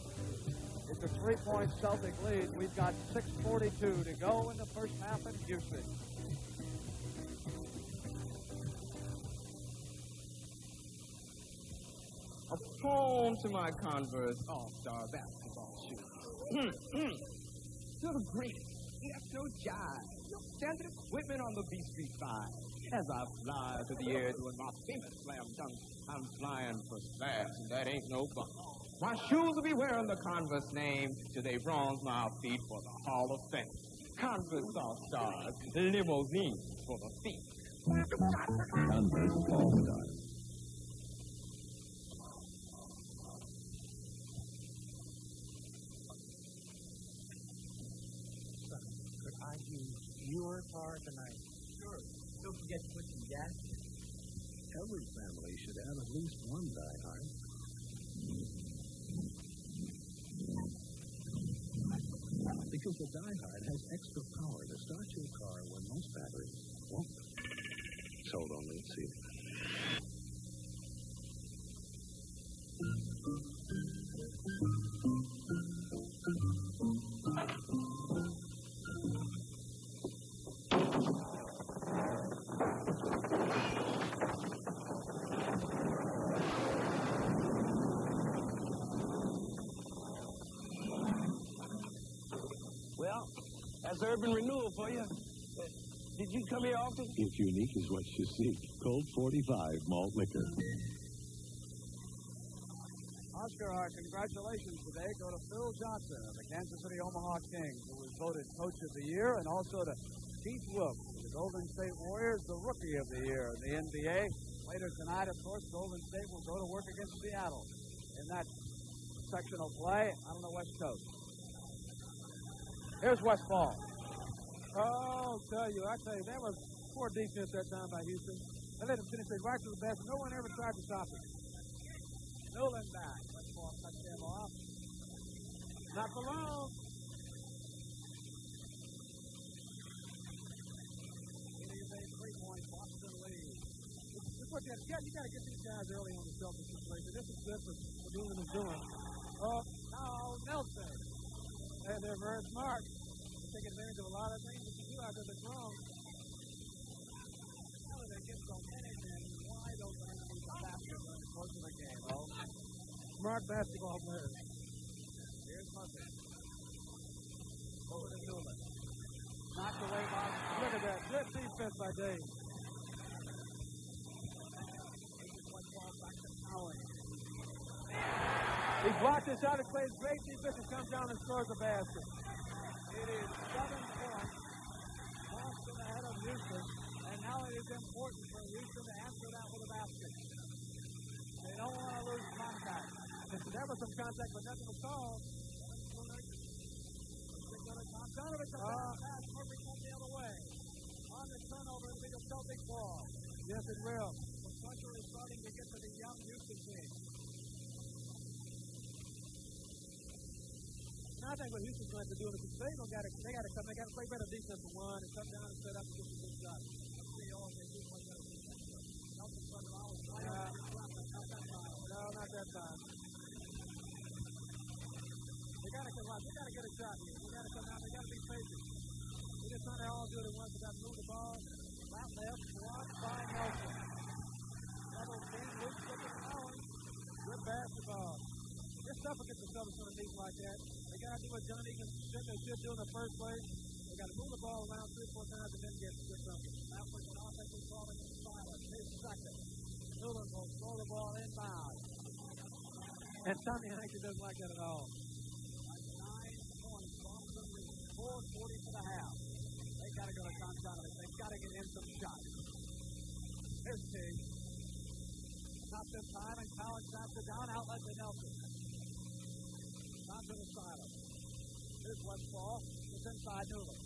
It's a 3-point Celtic lead. We've got 6:42 to go in the first half in Houston. A poem to my Converse All-Star basketball shoes. To the greatest, left no jive, no standard equipment on the B Street 5. As I fly through the air doing my famous slam dunk, I'm flying first class, and that ain't no fun. My shoes will be wearing the Converse name till they bronze my feet for the Hall of Fame. Converse All-Stars, limousines for the feet. Converse All-Stars. Could I use your car tonight? Sure. Don't forget to put some gas in it. Every family should have at least one diehard. Because the diehard has extra power to start your car when most batteries won't. Sold only at Sears. That's urban renewal for you. Did you come here often? If unique is what you seek, Colt 45 malt liquor. Oscar, our congratulations today go to Phil Johnson of the Kansas City Omaha Kings, who was voted Coach of the Year, and also to Keith Wolf of the Golden State Warriors, the Rookie of the Year in the NBA. Later tonight, of course, Golden State will go to work against Seattle in that sectional play on the West Coast. Here's Westfall. Oh, tell you, that was poor defense that time by Houston. They let him finish it right to the basket. No one ever tried to stop it. Nolan back. Westfall cuts him off. Not for long. It is a 3-point Boston lead. You got to get these guys early on the Celtics situation. This is good for Newman is doing. Oh, now Nelson. And they're very smart. They take advantage of a lot of things that you do out there that's wrong. How do they get so many men wide open underneath the basket during the course of the game? Oh, smart basketball players. Here's Murphy. Over to Newman. Knocked away by. Look at that. Good defense by Dave. Back to Cowens. He blocked this out and plays great defense and comes down and scores a basket. It is 7 points. Boston ahead of Houston. And now it is important for Houston to answer that with a basket. They don't want to lose contact. There was some contact, but nothing was called. Tomjanovich pass. Murphy comes the other way. On the turnover, it'll be the Celtic ball. Yes, it will. The pressure is starting to get to the young Houston team. I think what Houston's going to do is they got to play better defense for one and come down and set up and get some good shots. No, not that time. They got to get a shot here. They got to come out. They got to be patient. They're just trying to all do it at once. They got to move the ball. Right left, blocked by Nelson. Double team, loose, look at Cowens. Good basketball. This stuff against the Celtics on a team like that. They got to do what John Egan said they should do in the first place. They got to move the ball around 3-4 times and then get something. That was an offensive ball in the silence. His second. Newman will throw the ball inbound. And Tommy actually doesn't like that at all. 9 points. Boston leads 4:40 for the half. They got to go to Tomjanovich. They got to get in some shots. Here's King. Not this time, and Cowens snaps it down. Outlet to Nelson. Not to the silence. Here's Westfall. It's inside Newman.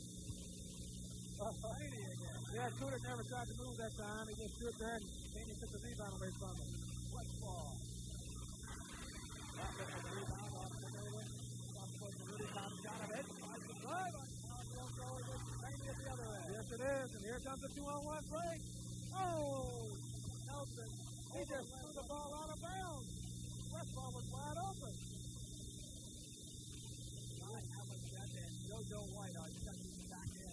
Haney again. Yeah, Cooter never tried to move that time. He just stood there and Haney took the rebound away from him. Westfall. That was the rebound off the Newman. Off the Rudy Tomjanovich. Tries to drive on Cowens. They'll throw it with Haney at the other end. Yes, it is. And here comes the 2-on-1 break. Oh! Nelson. He just threw the ball out of bounds. Westfall was wide open. Havlicek and JoJo White are checking back in.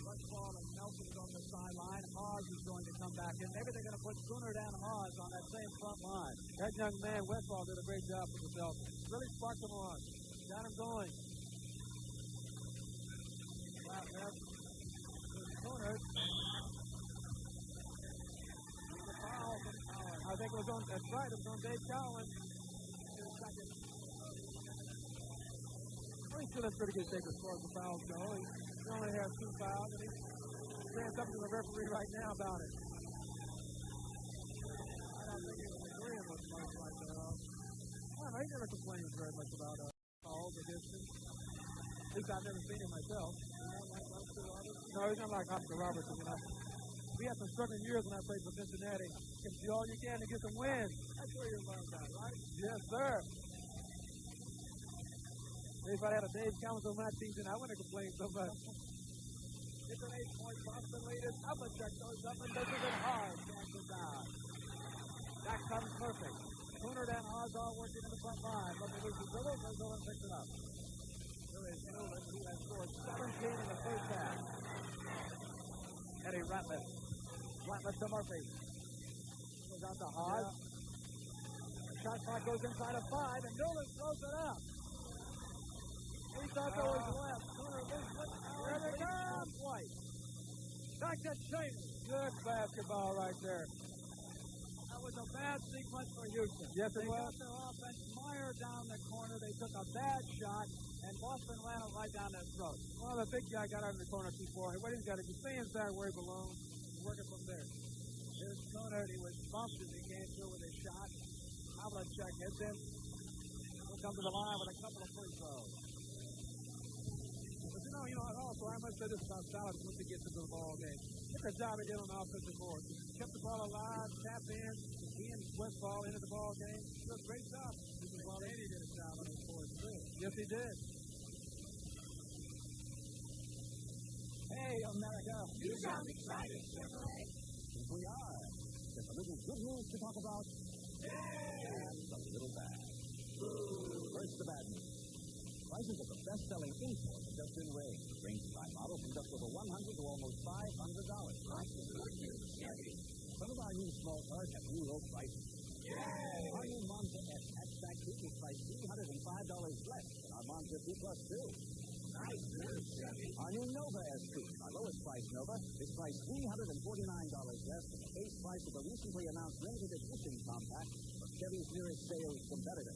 Westfall and Nelson is on the sideline. Hawes is going to come back in. Maybe they're going to put Spooner down Hawes on that same front line. That young man, Westfall, did a great job for the Celtics. Really sparked them on. Got him going. Flat left. Spooner. I think it was on, that's right, it was on Dave Cowens. Well, he's still in pretty good shape as far as the fouls go. He only has 2 fouls, and he's saying something to the referee right now about it. I don't think he was agreeing with much like that. I don't know, he never complains very much about fouls or distance. At least I've never seen him myself. No, he's not like Oscar Robertson, you know. We had some struggling years when I played for Cincinnati. You can do all you can to get some wins. That's where you learn that, right? Yes, sir. If I had a Dave Cowens on my team, then I wouldn't have complained so much. It's an 8-point Boston lead. Havlicek goes up and does it in hard. Chances out. That comes perfect. Spooner and Hawes all working in the front line. But they lose the dribble, goes over and picks it up. There is Newman, who has scored 17 in the first half. Eddie Ratliff. Ratliff to Murphy. Goes out to Hawes. The shot clock goes inside of 5, and Newman throws it up. He thought there was left. Here they come. White. Back to Cheney. Good basketball right there. That was a bad sequence for Houston. Yes, it was. They got their offense. Meyer down the corner. They took a bad shot, and Boston ran it right down their throat. Well, the big guy got out in the corner too far. What he's got to do, stay inside where he belongs, working from there. Here's Cowens. He was bumped as he came through with his shot. Havlicek hits him. He'll come to the line with a couple of free throws. But also, I must say this about Salas once he gets into the ball game. Look at the job he did on the offensive board. He kept the ball alive, tapped in, he and Westfall into the ball game. He did a great job. This is why Eddie did a job on his boards, too. Yes, he did. Hey, America. You sound excited, Chevrolet. We are. There's a little good news to talk about. And a little bad. First, the bad news. Prices of the best-selling import have just been raised, ranging by model from just over $100 to almost $500. Some of our new small cars have new low prices. Our new Monza S hatchback coupe is priced $305 less than our Monza 2 Plus 2. Our new Nova S coupe, our lowest price Nova, is priced $349 less than the base price of the recently announced limited edition compact from Chevy's nearest sales competitor.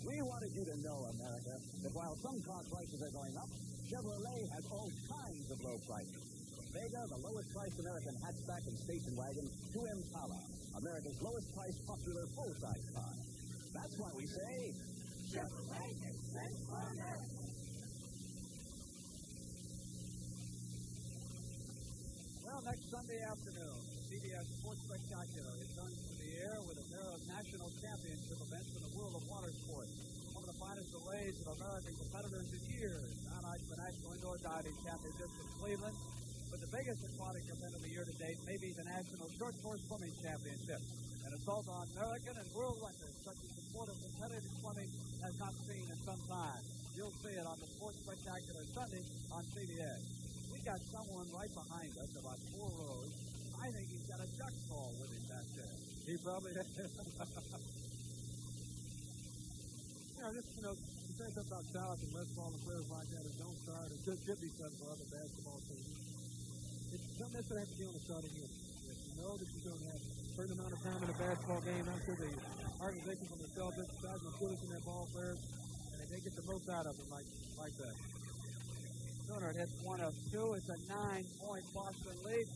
We wanted you to know, America, that while some car prices are going up, Chevrolet has all kinds of low prices. From Vega, the lowest priced American hatchback and station wagon, to Impala, America's lowest priced popular full-size car. That's why we say, Chevrolet is meant for America. Well, next Sunday afternoon, the CBS Sports Spectacular returns to the air with a pair of national championship events in the world of water sports. One of the finest delays of American competitors in years. Not like the National Indoor Diving Championships in Cleveland, but the biggest aquatic event of the year to date may be the National Short Course Swimming Championship. An assault on American and world records such as the sport of competitive swimming has not seen in some time. You'll see it on the Sports Spectacular Sunday on CBS. We got someone right behind us, about 4 rows. I think he's got a duck call with him back there. He probably has. You say something about South and Westfall and players like that that don't start. It should be something for other basketball teams. It's something that's going to have to be on the starting unit. If you know that you're going to have a certain amount of time in a basketball game, I'm sure the organization from the Celtics decides to put us in their ball players, and they get the most out of them like that. Leonard hits 1 of 2. It's a 9-point Boston lead.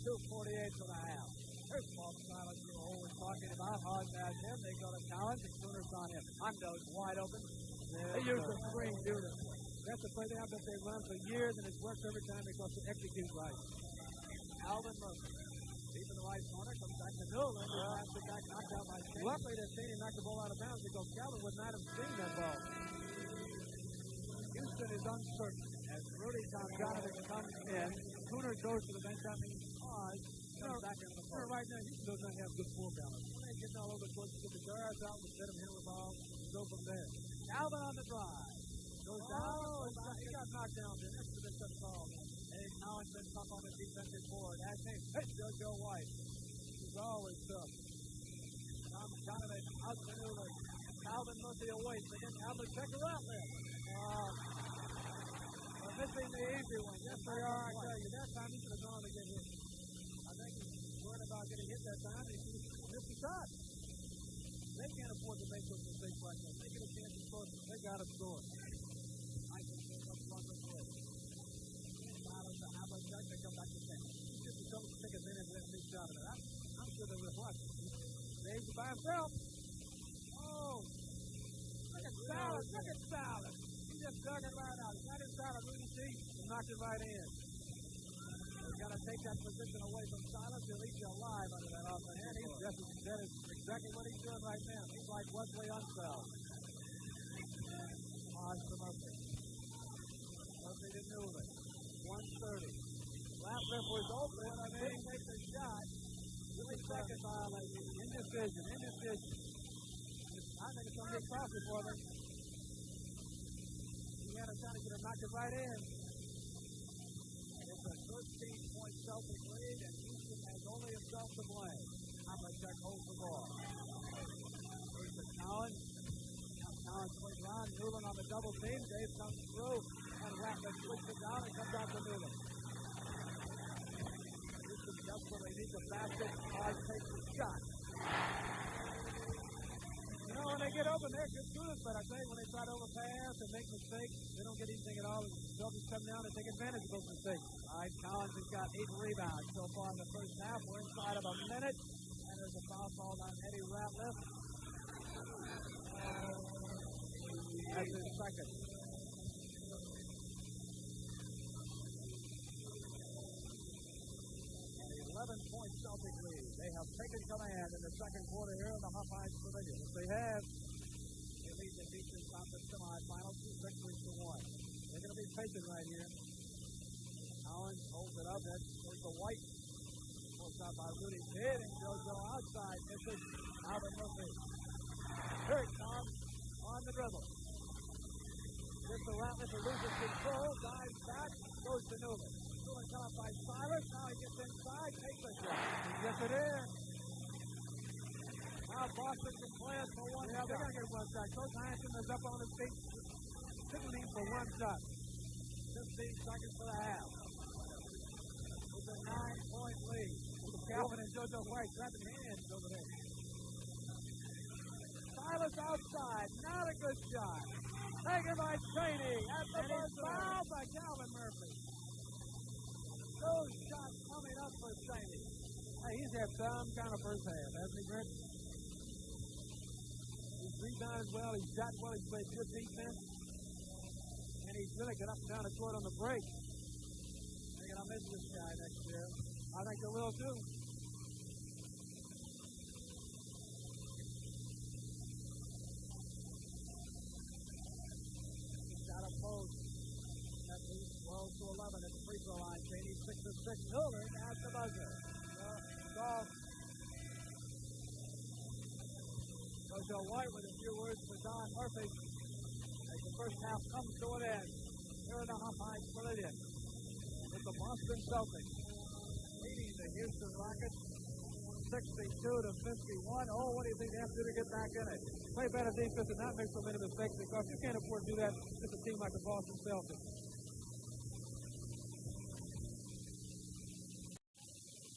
2:48 for the half. Here's Paul Silas, who was talking about. Hard pass him. They go to Cowens. The Sooners on him. Hondo's wide open. They use the screen beautifully. That's the play they have that they run for years, and it's worked every time because they execute right. Alvin Murphy. Deep in the right corner. Comes back to Newland. He has the guy knocked out by Shane. Luckily, they've seen him knock the ball out of bounds because Calvin would not have seen that ball. Houston is uncertain. As Rudy Tomjanovich comes in, Cooner goes to the bench. That means pause. Comes back into the ball. Right now, Houston does not have good floor balance. When they get all over the court, get the guards out, let them handle the ball, and go from there. Alvin on the drive. Goes down. He got knocked down there. Next to the good ball. And Cowens been tough on the defensive board. That's him. Hey, JoJo White. He's always tough. Tomjanovich out to Newland. Alvin Murphy away. Again, Alvin check her out there. Missing the easy one. Yes, they are. I tell you, that time he should have gone to get hit. I think he's worried about getting hit that time. He missed the shot. They can't afford to make those mistakes like that. They get a chance to score. They got to score. I can see up front with it. Silas to Havlicek. They come back to 10. Just to take advantage of that big shot of it. I'm sure they would have watched it. Dave's by himself. Oh. Look at Silas. Look at Silas. Just dug it right out. He's got inside of Rudy and knocked it right in. They've got to take that position away from Silas. He'll eat you alive under that offense. And that is exactly what he's doing right now. He's like Wesley Unseld. Pause for Murphy. Murphy to Newland. 1:30. Last rip was open. I mean, he makes a shot. 2-second violation. Indecision. I think it's going to get costly for them. Trying to get him knocked it right in. It's a 13-point Celtic lead, and Houston has only himself to blame. Havlicek holds the ball. Here's to Cowens. Now Cowens plays around. Newland on the double team. Dave comes through, and Ratliff switches it down and comes out to Newland. Houston desperately needs a basket. Hard takes the shot. You know, when they get open, they're good shooters, but I think when they try to overpass and make mistakes, they don't get anything at all. The Celtics come down and take advantage of those mistakes. All right, Cowens has got 8 rebounds so far in the first half. We're inside of a minute, and there's a foul called on Eddie Ratliff. That's his second. 11-point Celtic lead. They have taken command in the second quarter here in the Hawkeyes Pavilion. If they have, they lead the Eastern Conference Semifinals 2 victories to 1. They're going to be patient right here. Cowens holds it up. There's the White. Pulls out by Rudy. Hit and JoJo outside. Misses. Alvin Murphy. Here it comes on the dribble. Gets the Ratliff who loses control. Dives back. Goes to Newman. Newman caught by Silas. Now he gets inside. Takes a shot. Yes, it is. Now Boston can play it for one shot. They're going to get one shot. Coach Hansen is up on his feet. Shouldn't need for one shot. 15 seconds for the half. It's a 9-point lead. Calvin and JoJo White grabbing hands over there. Silas outside. Not a good shot. Taken by Cheney. At the buzzer. Fouled by Calvin Murphy. Those shots coming up for Cheney. Hey, he's had some kind of first half, hasn't he, Brent? He's rebounded well. He's shot well. He's played good defense. And he's really got up and down the court on the break. They're going to miss this guy next year. I think they will, too. Got a post. That leads 12 to 11 at the free throw line. Cheney 6 of 6. Miller at the buzzer. Golf. JoJo White with a few words for Don Murphy as the first half comes to an end here in the Hawkeyes Pavilion with the Boston Celtics leading the Houston Rockets 62 to 51. Oh, what do you think they have to do to get back in it? Play better defense and not make so many mistakes, because you can't afford to do that with a team like the Boston Celtics.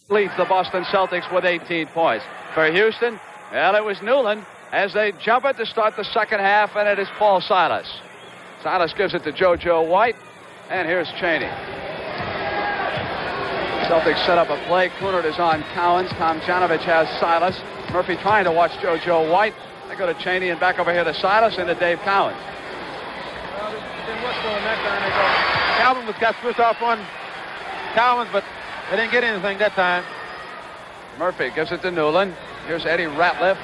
Leads the Boston Celtics with 18 points. For Houston, well, it was Newland as they jump it to start the second half, and it is Paul Silas. Silas gives it to JoJo White, and here's Cheney. Celtics set up a play. Kunert is on Cowens. Tomjanovich has Silas. Murphy trying to watch JoJo White. They go to Cheney and back over here to Silas and to Dave Cowens. Well, then what's going that time? They go. Calvin was got switched off on Cowens, but they didn't get anything that time. Murphy gives it to Newland. Here's Eddie Ratliff.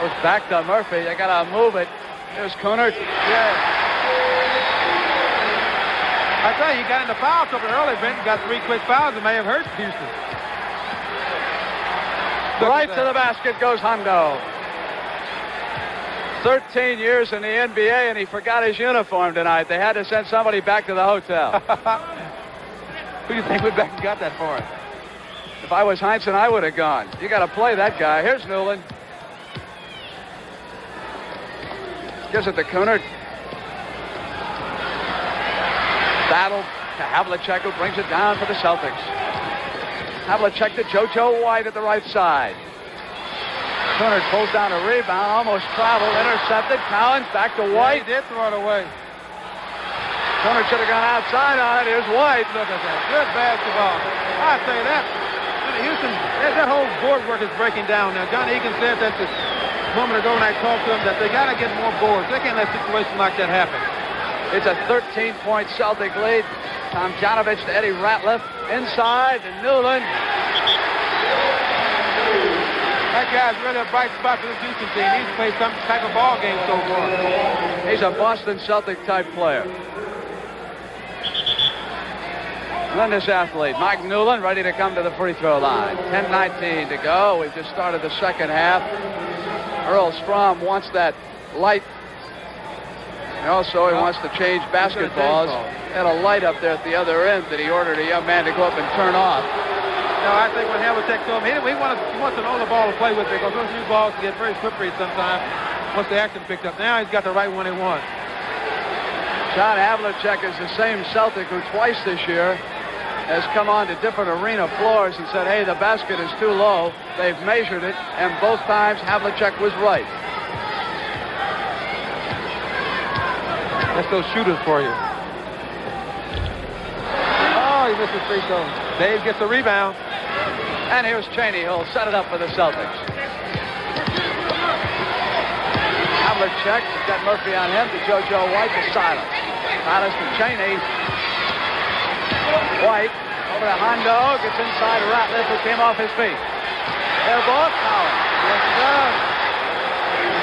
Goes back to Murphy. They got to move it. Here's Kunert. Yeah. I tell you, he got in the foul trouble early, Benton. Got 3 quick fouls that may have hurt Houston. Right to the basket goes Hondo. 13 years in the NBA, and he forgot his uniform tonight. They had to send somebody back to the hotel. Who do you think went back and got that for him? If I was Heinsohn, I would have gone. You got to play that guy. Here's Newland. Gives it to Kunert. Battle to Havlicek, who brings it down for the Celtics. Havlicek to JoJo White at the right side. Kunert pulls down a rebound, almost traveled, intercepted. Cowens back to White. Yeah, he did throw it away. Kunert should have gone outside on it. Here's White. Look at that. Good basketball. I say that. Houston, that whole board work is breaking down now. John Egan said that a moment ago when I talked to him that they got to get more boards. They can't let situations like that happen. It's a 13-point Celtic lead. Tomjanovich to Eddie Ratliff. Inside to Newland. That guy's really a bright spot for this Houston team. He's played some type of ball game so far. He's a Boston Celtic type player. Tremendous athlete. Mike Newland ready to come to the free throw line. 10:19 to go. We've just started the second half. Earl Strom wants that light. And also he wants to change basketballs. Had a light up there at the other end that he ordered a young man to go up and turn off. No, I think when Havlicek told him, he wants an older ball to play with, because those new balls can get very slippery sometimes once the action picked up. Now he's got the right one he wants. John Havlicek is the same Celtic who twice this year has come on to different arena floors and said, hey, the basket is too low. They've measured it, and both times Havlicek was right. That's those shooters for you. Oh, he missed his free throw. Dave gets a rebound. And here's Cheney, who'll set it up for the Celtics. Havlicek, got Murphy on him, to JoJo White, to Silas. Silas to Cheney. White over to Hondo, gets inside Ratliff, who came off his feet. Air ball, Cowens. Yes, he does.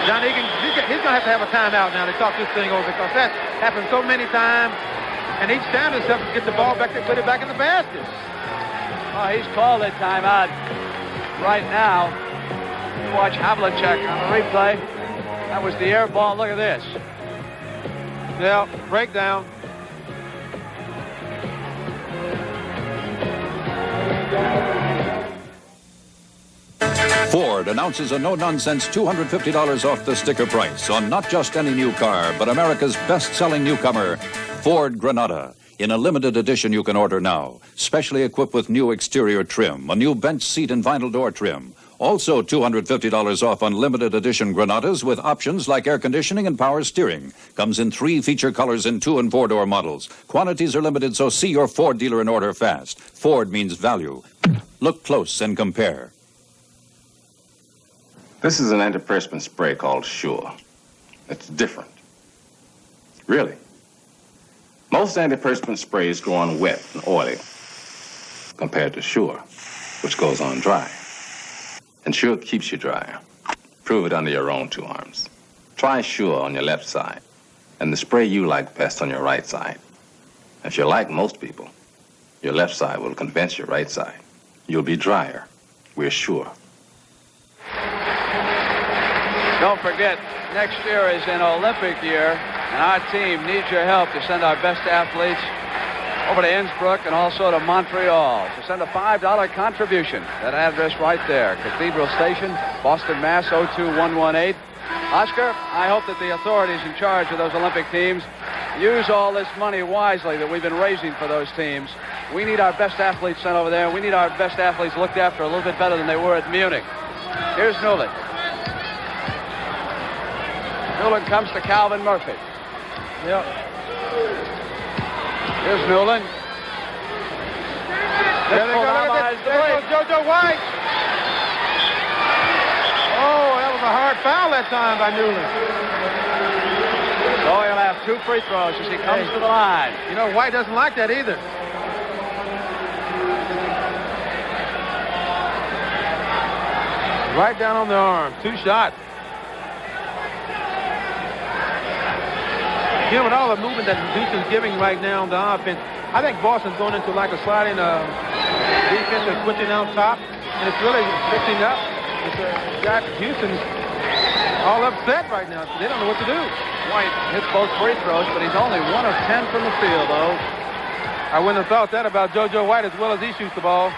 John Egan, he's going to have a timeout now to talk this thing over because that happened so many times. And each time the Celtics get the ball back, they put it back in the basket. Oh, he's called a timeout right now. You watch Havlicek on the replay. That was the air ball. Look at this. Yeah, breakdown. Ford announces a no-nonsense $250 off the sticker price on not just any new car, but America's best-selling newcomer, Ford Granada. In a limited edition you can order now, specially equipped with new exterior trim, a new bench seat and vinyl door trim. Also $250 off on limited edition Granadas with options like air conditioning and power steering. Comes in 3 feature colors in 2- and 4-door models. Quantities are limited, so see your Ford dealer and order fast. Ford means value. Look close and compare. This is an antiperspirant spray called Sure. It's different. Really. Most antiperspirant sprays go on wet and oily compared to Sure, which goes on dry. And Sure keeps you dry. Prove it under your own 2 arms. Try Sure on your left side, and the spray you like best on your right side. If you're like most people, your left side will convince your right side. You'll be drier. We're sure. Don't forget, next year is an Olympic year, and our team needs your help to send our best athletes over to Innsbruck and also to Montreal. So send a $5 contribution. That address right there, Cathedral Station, Boston, Mass. 02118. Oscar, I hope that the authorities in charge of those Olympic teams use all this money wisely that we've been raising for those teams. We need our best athletes sent over there. We need our best athletes looked after a little bit better than they were at Munich. Here's Newland. Newland comes to Calvin Murphy. Yep. Here's Newland. There they go. There goes JoJo White. Oh, that was a hard foul that time by Newland. So he'll have 2 free throws as he comes to the line. You know, White doesn't like that either. Right down on the arm. 2 shots. You know, with all the movement that Houston's giving right now on the offense, I think Boston's going into like a sliding defense and switching on top, and it's really fixing up. It's got Houston all upset right now. They don't know what to do. White hits both free throws, but he's only 1 of 10 from the field, though. I wouldn't have thought that about JoJo White as well as he shoots the ball.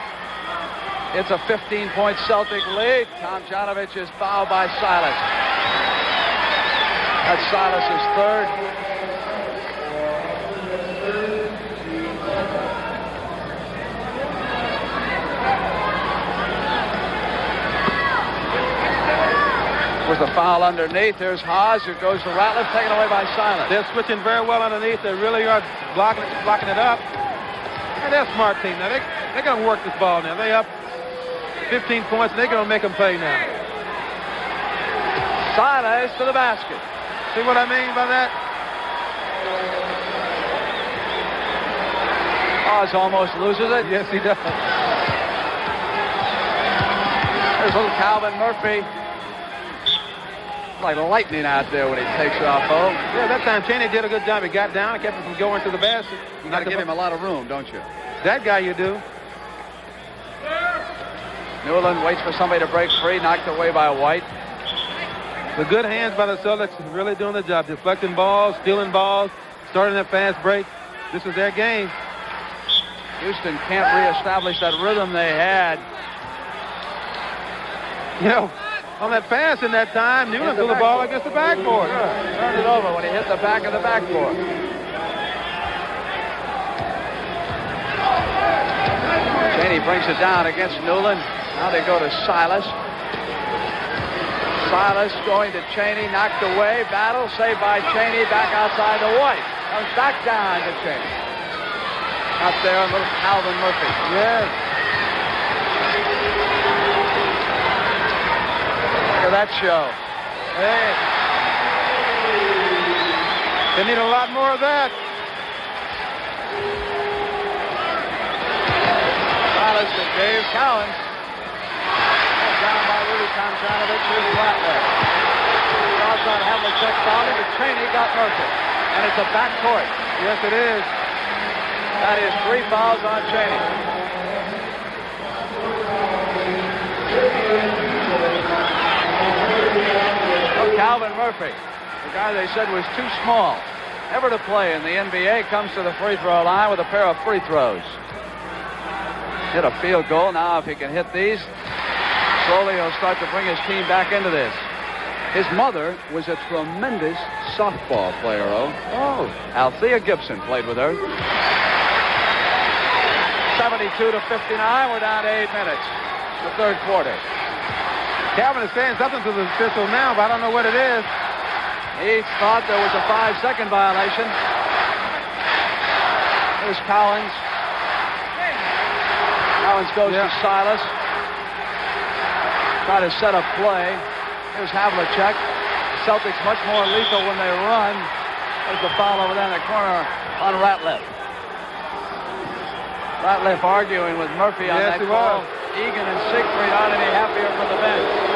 It's a 15-point Celtic lead. Tomjanovich is fouled by Silas. That's Silas's 3rd. Was the foul underneath. There's Haas, who goes to Ratliff, taken away by Silas. They're switching very well underneath. They really are blocking it up. And they're a smart team now. They're going to work this ball now. They up 15 points, and they're going to make them pay now. Silas to the basket. See what I mean by that? Haas almost loses it. Yes, he does. There's little Calvin Murphy. Like lightning out there when he takes off, oh. Yeah, that time Cheney did a good job. He got down and kept him from going to the basket. You got to give him a lot of room, don't you? That guy you do. Newland waits for somebody to break free, knocked away by White. The good hands by the Celtics really doing the job. Deflecting balls, stealing balls, starting that fast break. This is their game. Houston can't reestablish that rhythm they had. You know, on that pass in that time, Newland threw the ball against the backboard. Sure. Turned it over when he hit the back of the backboard. Cheney brings it down against Newland. Now they go to Silas. Silas going to Cheney, knocked away. Battle, saved by Cheney, back outside to White. Comes back down to Cheney. Out there, little Calvin Murphy. Yes. Look at that show. Hey. They need a lot more of that. Silas to Dave Cowens. Down by Rudy Tomjanovich. Here's Ratliff. Cross on Havlicek found him, but Cheney got Murphy. And it's a back court. Yes, it is. That is 3 fouls on Cheney. Oh, Calvin Murphy, the guy they said was too small ever to play in the NBA, comes to the free throw line with a pair of free throws. Hit a field goal. Now if he can hit these, slowly he'll start to bring his team back into this. His mother was a tremendous softball player, Althea Gibson played with her. 72 to 59. We're down to 8 minutes. The third quarter. Calvin is saying something to the official now, but I don't know what it is. He thought there was a 5-second violation. Here's Cowens. Cowens goes to Silas. Try to set a play. Here's Havlicek. Celtics much more lethal when they run. There's the foul over there in the corner on Ratliff. Ratliff arguing with Murphy on that call. Egan and Siegfried aren't any happier for the bench.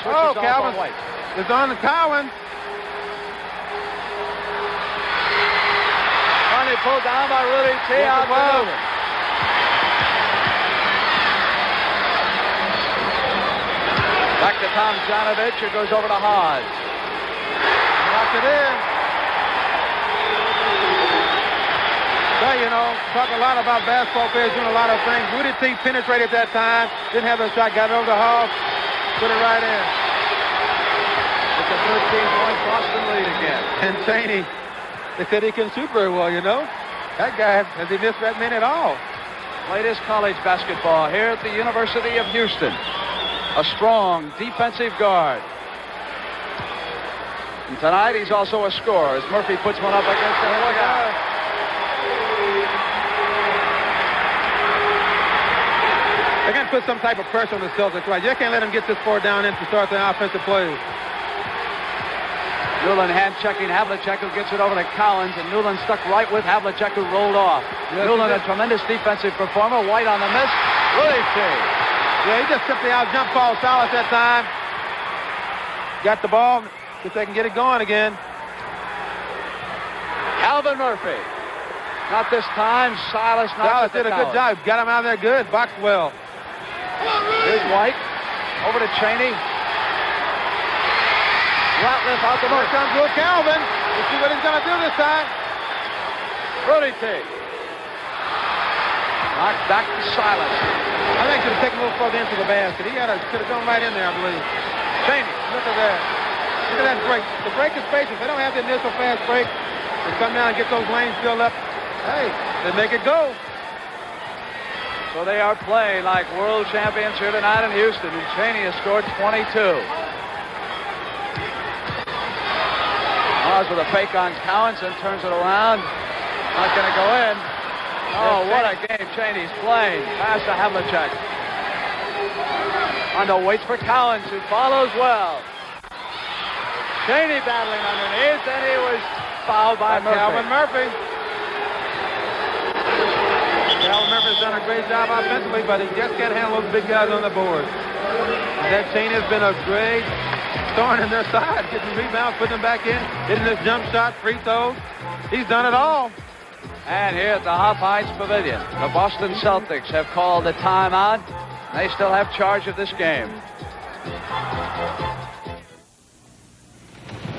Oh, Calvin. It's on the Cowens. Finally pulled down by Rudy T. Out to Newland. Back to Tomjanovich, who goes over to Hodge. Knocked it in. So, you know, talk a lot about basketball players doing a lot of things. Rudy T. penetrated that time. Didn't have the shot. Got it over the Hall. Put it right in. It's a 13-point Boston lead again. And Cheney, they said he can shoot very well, you know. That guy, has he missed that man at all? Played his college basketball here at the University of Houston. A strong defensive guard. And tonight he's also a scorer as Murphy puts one up against him. Look out. They're going to put some type of pressure on the Celtics, right? You can't let them get this far down in to start the offensive plays. Newland hand-checking Havlicek, who gets it over to Cowens, and Newland stuck right with Havlicek, who rolled off. Yes, Newland, a tremendous defensive performer. White on the miss. Rudy T. Yeah, he just simply out-jumped Paul Silas that time. Got the ball, if they can get it going again. Calvin Murphy. Not this time. Silas did a good job. Got him out of there good. Boxed well. Here's White. Over to Cheney. Ratliff out the Here comes Will Calvin. Let's see what he's going to do this time. Rudy T. Knocked back to Silas. I think he should have taken a little further into the basket. He could have gone right in there, I believe. Cheney. Look at that. Look at that break. The break is patient. They don't have the initial fast break. They come down and get those lanes filled up. Hey, they make it go. So they are playing like world champions here tonight in Houston, and Cheney has scored 22. Oz with a fake on Cowens and turns it around. Not going to go in. Oh, what a game Cheney's playing. Pass to Havlicek. Hondo waits for Cowens, who follows well. Cheney battling underneath, and he was fouled by Murphy. Calvin Murphy. Calvin Murphy's done a great job offensively, but he just can't handle those big guys on the board. That Cheney has been a great thorn in their side, getting rebounds, putting them back in, hitting this jump shot, free throws. He's done it all. And here at the Hop Heights Pavilion, the Boston Celtics have called a timeout. They still have charge of this game.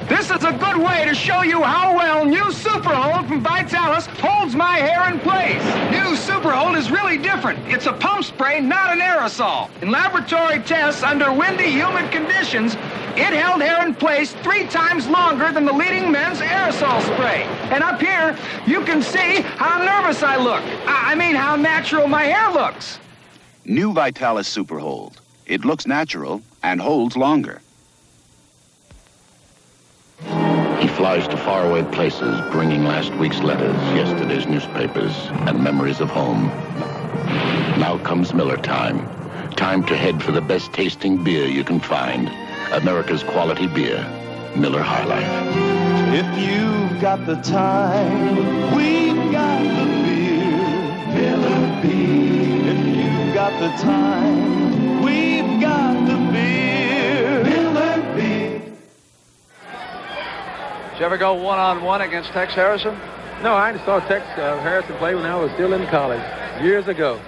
This is a good way to show you how well new Super Hold from Vitalis holds my hair in place. New Super Hold is really different. It's a pump spray, not an aerosol. In laboratory tests under windy, humid conditions, It held hair in place 3 times longer than the leading men's aerosol spray. And up here, you can see how nervous I look. I mean, how natural my hair looks. New Vitalis Super Hold. It looks natural and holds longer. He flies to faraway places, bringing last week's letters, yesterday's newspapers, and memories of home. Now comes Miller time. Time to head for the best tasting beer you can find. America's quality beer, Miller High Life. If you've got the time, we've got the beer, Miller Beer. If you've got the time, we've got the beer, Miller Beer. Did you ever go one-on-one against Tex Harrison? No, I just saw Tex Harrison play when I was still in college, years ago.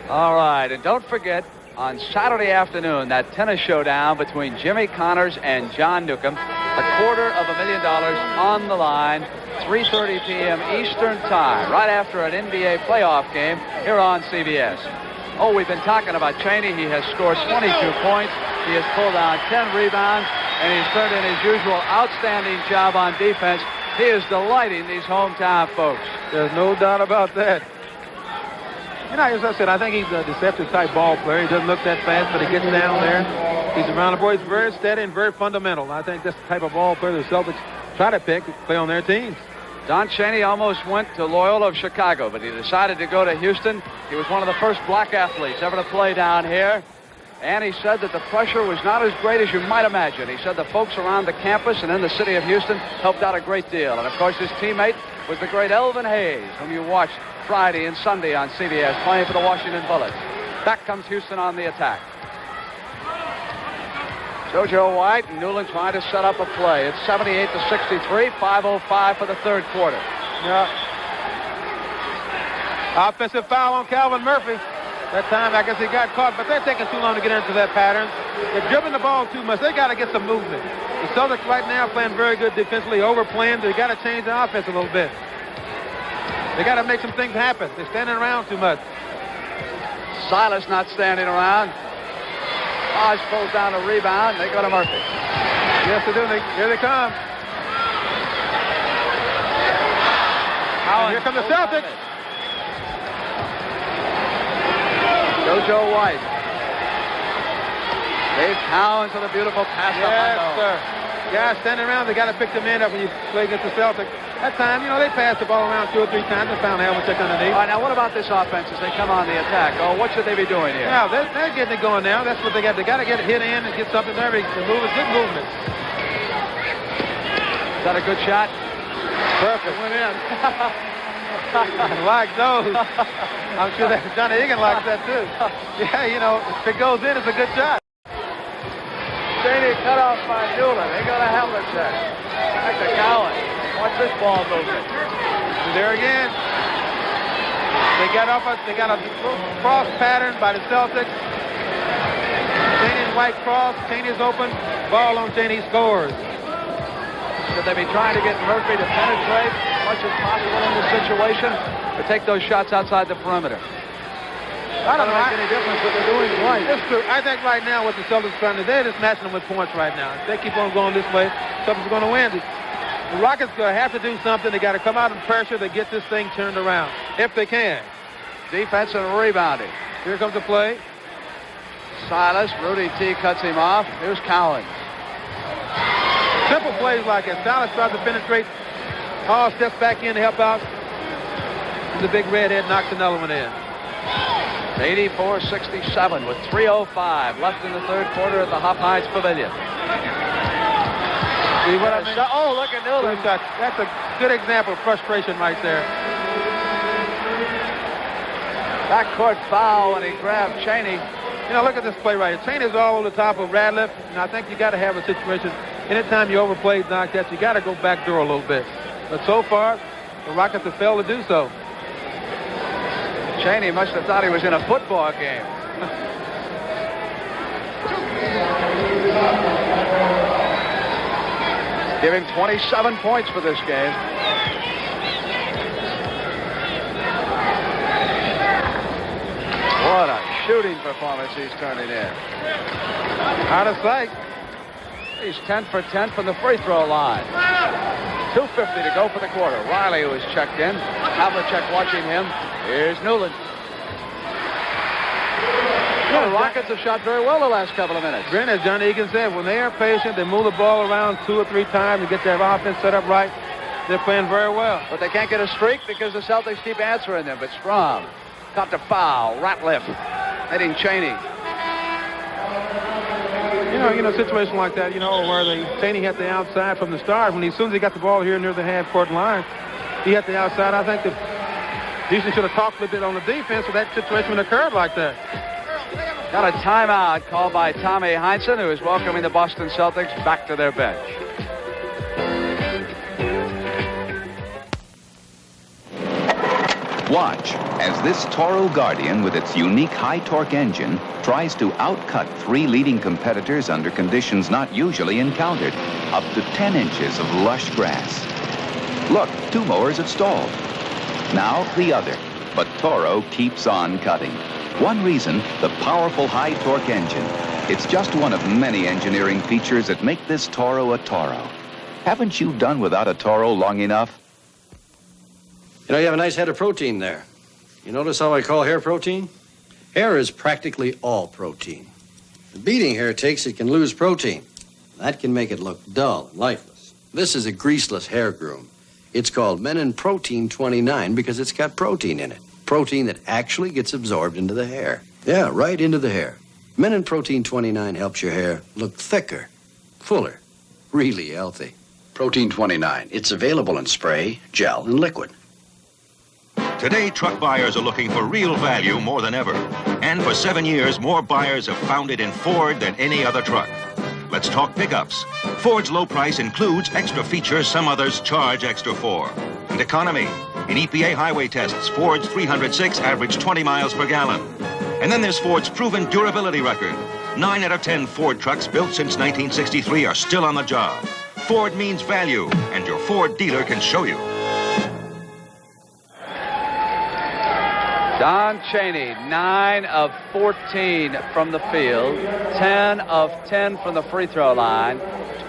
All right, and don't forget, on Saturday afternoon, that tennis showdown between Jimmy Connors and John Newcomb, $250,000 on the line, 3:30 p.m. Eastern Time, right after an NBA playoff game here on CBS. Oh, we've been talking about Cheney. He has scored 22 points. He has pulled down 10 rebounds, and he's turned in his usual outstanding job on defense. He is delighting these hometown folks. There's no doubt about that. You know, as I said, I think he's a deceptive type ball player. He doesn't look that fast, but he gets down there. He's around the board. He's very steady and very fundamental. I think that's the type of ball player the Celtics try to pick to play on their teams. Don Cheney almost went to Loyola of Chicago, but he decided to go to Houston. He was one of the first black athletes ever to play down here. And he said that the pressure was not as great as you might imagine. He said the folks around the campus and in the city of Houston helped out a great deal. And, of course, his teammate was the great Elvin Hayes, whom you watched Friday and Sunday on CBS, playing for the Washington Bullets. Back comes Houston on the attack. JoJo White and Newland trying to set up a play. It's 78-63, 5:05 for the third quarter. Yeah. Offensive foul on Calvin Murphy. That time, I guess he got caught, but they're taking too long to get into that pattern. They're dribbling the ball too much. They got to get some movement. The Celtics right now playing very good defensively, overplaying. They got to change the offense a little bit. They got to make some things happen. They're standing around too much. Silas not standing around. Hodge pulls down a rebound. They go to Murphy. Yes, they do. Here they come. And here come the Celtics. JoJo White. Dave Cowens with a beautiful pass. Yes, sir. Guys standing around, they got to pick the men up when you play against the Celtics. That time, you know, they passed the ball around 2 or 3 times and found Havlicek underneath. All right, now what about this offense as they come on the attack? Oh, what should they be doing here? Yeah, they're getting it going now. That's what they got. They got to get it hit in and get something there. Good movement. Is that a good shot? Perfect. Went in. Like those. I'm sure that Johnny Egan likes that too. Yeah, you know, if it goes in, it's a good shot. Cheney cut off by Newland. They go to Havlicek. Back to Cowens. Watch this ball movement. There again. They got a cross pattern by the Celtics. Cheney's white cross. Cheney's open. Ball on Cheney, scores. Should they be trying to get Murphy to penetrate as much as possible in this situation, or take those shots outside the perimeter? I don't make any difference what they're doing right. It's true. I think right now what the Celtics are trying to do, they're just matching them with points right now. If they keep on going this way, Celtics are going to win. The Rockets are going to have to do something. They got to come out and pressure to get this thing turned around, if they can. Defense and rebounding. Here comes the play. Silas, Rudy T cuts him off. Here's Cowens. Simple plays like that. Silas tries to penetrate. Hall steps back in to help out. And the big redhead knocks another one in. 84-67 with 3:05 left in the third quarter at the Hop Heights Pavilion. See what I mean? Oh, look at Newland. That's a good example of frustration right there. Backcourt foul when he grabbed Cheney. You know, look at this play right here. Cheney's all over the top of Radliff, and I think you got to have a situation. Anytime you overplay like that, you got to go backdoor a little bit. But so far, the Rockets have failed to do so. Cheney must have thought he was in a football game. Give him 27 points for this game. What a shooting performance he's turning in. Out of sight. He's 10 for 10 from the free throw line. 2:50 to go for the quarter. Riley, who is checked in. Havlicek watching him. Here's Newland. The Rockets have shot very well the last couple of minutes. Brent, as Johnny Egan said, when they are patient, they move the ball around 2 or 3 times to get their offense set up right. They're playing very well. But they can't get a streak because the Celtics keep answering them. But Strom got to foul. Ratliff hitting Cheney. You know, a situation like that, where Cheney had the outside from the start. As soon as he got the ball here near the half-court line, he had the outside. I think that Houston should have talked a little bit on the defense if that situation occurred like that. Got a timeout called by Tommy Heinsohn, who is welcoming the Boston Celtics back to their bench. Watch as this Toro Guardian with its unique high-torque engine tries to outcut 3 leading competitors under conditions not usually encountered, up to 10 inches of lush grass. Look, 2 mowers have stalled. Now the other, but Toro keeps on cutting. One reason, the powerful high-torque engine. It's just one of many engineering features that make this Toro a Toro. Haven't you done without a Toro long enough? You know, you have a nice head of protein there. You notice how I call hair protein? Hair is practically all protein. The beating hair takes, it can lose protein. That can make it look dull and lifeless. This is a greaseless hair groom. It's called Menin Protein 29 because it's got protein in it. Protein that actually gets absorbed into the hair. Yeah, right into the hair. Menin Protein 29 helps your hair look thicker, fuller, really healthy. Protein 29. It's available in spray, gel, and liquid. Today, truck buyers are looking for real value more than ever. And for 7 years, more buyers have found it in Ford than any other truck. Let's talk pickups. Ford's low price includes extra features some others charge extra for. And economy. In EPA highway tests, Ford's 306 averaged 20 miles per gallon. And then there's Ford's proven durability record. 9 out of 10 Ford trucks built since 1963 are still on the job. Ford means value, and your Ford dealer can show you. Don Cheney, 9 of 14 from the field, 10 of 10 from the free throw line,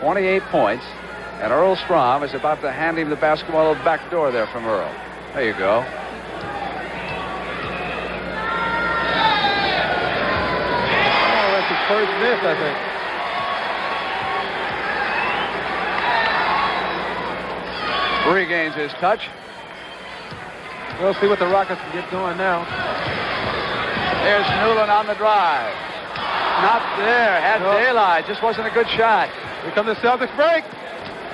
28 points. And Earl Strom is about to hand him the basketball at the back door there from Earl. There you go. Oh, that's his first miss, I think. Regains his touch. We'll see what the Rockets can get going now. There's Newland on the drive. Not there. Had daylight. Just wasn't a good shot. Here comes the Celtics break.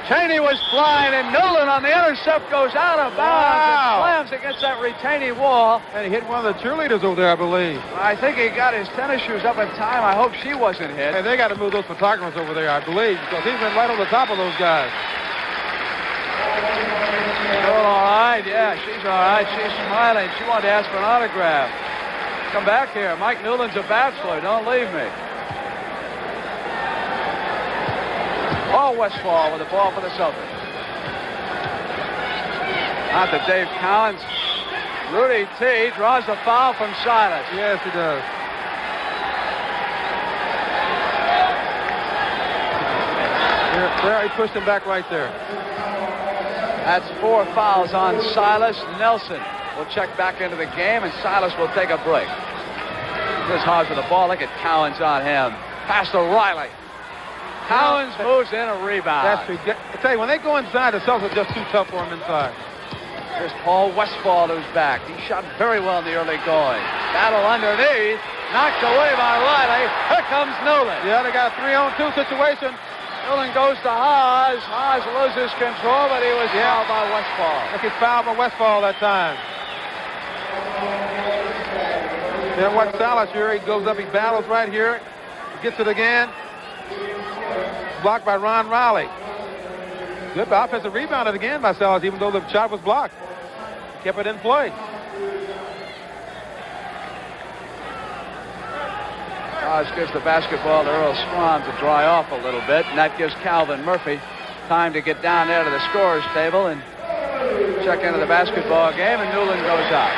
Cheney was flying, and Newland on the intercept goes out of bounds and slams against that retaining wall. And he hit one of the cheerleaders over there, I believe. I think he got his tennis shoes up in time. I hope she wasn't hit. Hey, they got to move those photographers over there, I believe, because he's been right on the top of those guys. All right, yeah, she's all right. She's smiling. She wanted to ask for an autograph. Come back here. Mike Newland's a bachelor. Don't leave me. Paul Westphal with the ball for the Celtics. Out to Dave Cowens. Rudy T draws the foul from Silas. Yes, he does. There, he pushed him back right there. That's 4 fouls on Silas. Nelson will check back into the game, and Silas will take a break. Here's Hodge with the ball. Look at Cowens on him. Pass to Riley. Cowens moves in a rebound. That's true. I tell you, when they go inside, the Celtics are just too tough for him inside. There's Paul Westphal, who's back. He shot very well in the early going. Battle underneath. Knocked away by Riley. Here comes Newland. Yeah, they got a 3-on-2 situation. Newland goes to Haas. Haas loses control, but he was fouled by Westphal. I think he's fouled by Westphal that time. Then what Salas here, he goes up, he battles right here. Gets it again. Blocked by Ron Riley. Good offensive rebounded again by Salas, even though the shot was blocked. Kept it in play. Haas gives the basketball to Earl Strom to dry off a little bit, and that gives Calvin Murphy time to get down there to the scorer's table and check into the basketball game, and Newland goes out.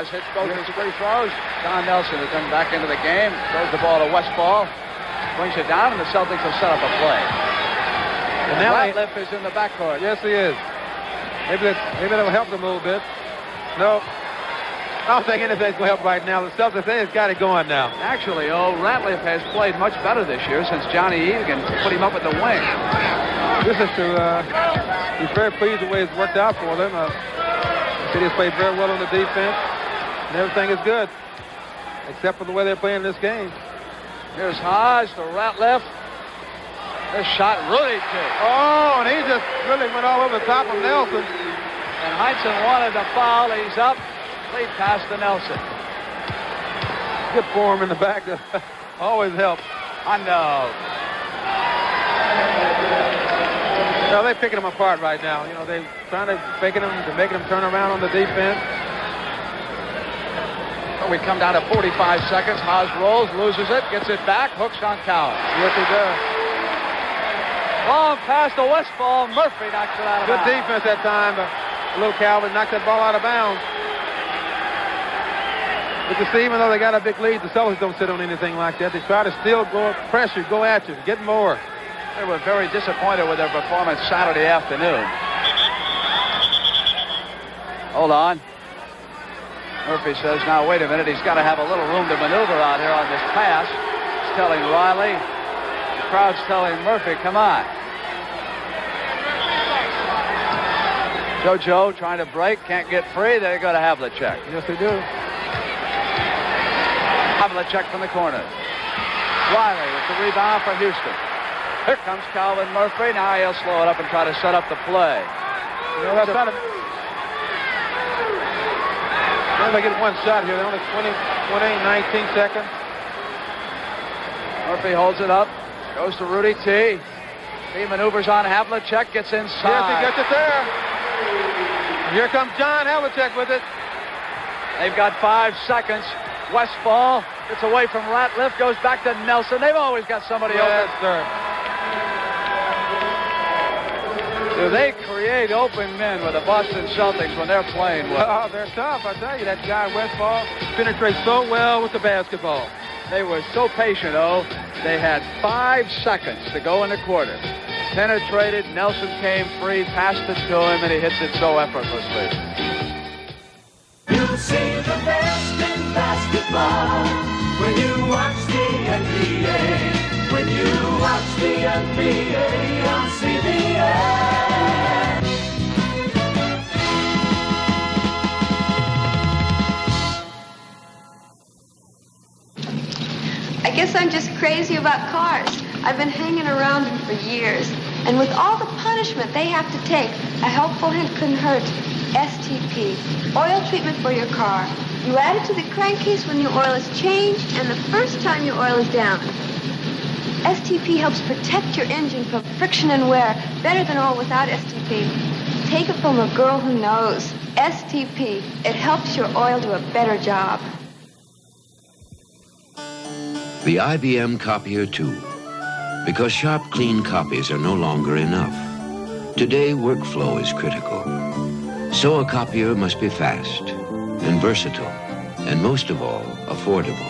Haas hits both his free throws. Don Nelson has come back into the game. Throws the ball to Westfall. Brings it down, and the Celtics will set up a play. And now Ratliff is in the backcourt. Yes, he is. Maybe that'll help them a little bit. No. I don't think anything's going to help right now. The Celtics, they just got it going now. Actually, Ratliff has played much better this year since Johnny Egan put him up at the wing. This is to, he's very pleased with the way it's worked out for them. City has played very well on the defense, and everything is good, except for the way they're playing this game. Here's Haas to Ratliff. This shot, Rudy kick. Oh, and he just really went all over the top of Nelson. And Heinsohn wanted to foul. He's up. Lead pass to Nelson. Good form in the back. Always helps. Hondo. Well, they're picking them apart right now. You know, they're trying to making them turn around on the defense. So we come down to 45 seconds. Haas rolls, loses it, gets it back, hooks on Cowens. Yes, he does. Long pass to Westfall. Murphy knocks it out of bounds. Good defense that time, but Lou Calvin knocked that ball out of bounds. But you see, even though they got a big lead, the Celtics don't sit on anything like that. They try to still go pressure, go at you, get more. They were very disappointed with their performance Saturday afternoon. Hold on. Murphy says, now wait a minute, he's got to have a little room to maneuver out here on this pass. He's telling Riley. The crowd's telling Murphy, come on. JoJo trying to break, can't get free. They go to Havlicek. Yes, they do. Havlicek from the corner. Riley with the rebound for Houston. Here comes Calvin Murphy. Now he'll slow it up and try to set up the play. You know, that's not a... They only get one shot here. They're only 19 seconds. Murphy holds it up. Goes to Rudy T. He maneuvers on Havlicek. Gets inside. Yes, he gets it there. And here comes John Havlicek with it. They've got 5 seconds. Westfall gets away from Ratliff. Goes back to Nelson. They've always got somebody open. Yes, sir. Do they create open men with the Boston Celtics when they're playing well? Oh, they're tough, I tell you. That guy Westfall penetrates so well with the basketball. They were so patient, They had 5 seconds to go in the quarter. Penetrated, Nelson came free, passed it to him, and he hits it so effortlessly. You'll see the best in basketball when you watch the NBA. When you watch the NBA on CBS. I guess I'm just crazy about cars. I've been hanging around them for years. And with all the punishment they have to take, a helpful hint couldn't hurt. STP, oil treatment for your car. You add it to the crankcase when your oil is changed and the first time your oil is down. STP helps protect your engine from friction and wear better than oil without STP. Take it from a girl who knows. STP, it helps your oil do a better job. The IBM Copier 2. Because sharp, clean copies are no longer enough. Today, workflow is critical. So a copier must be fast and versatile, and most of all, affordable.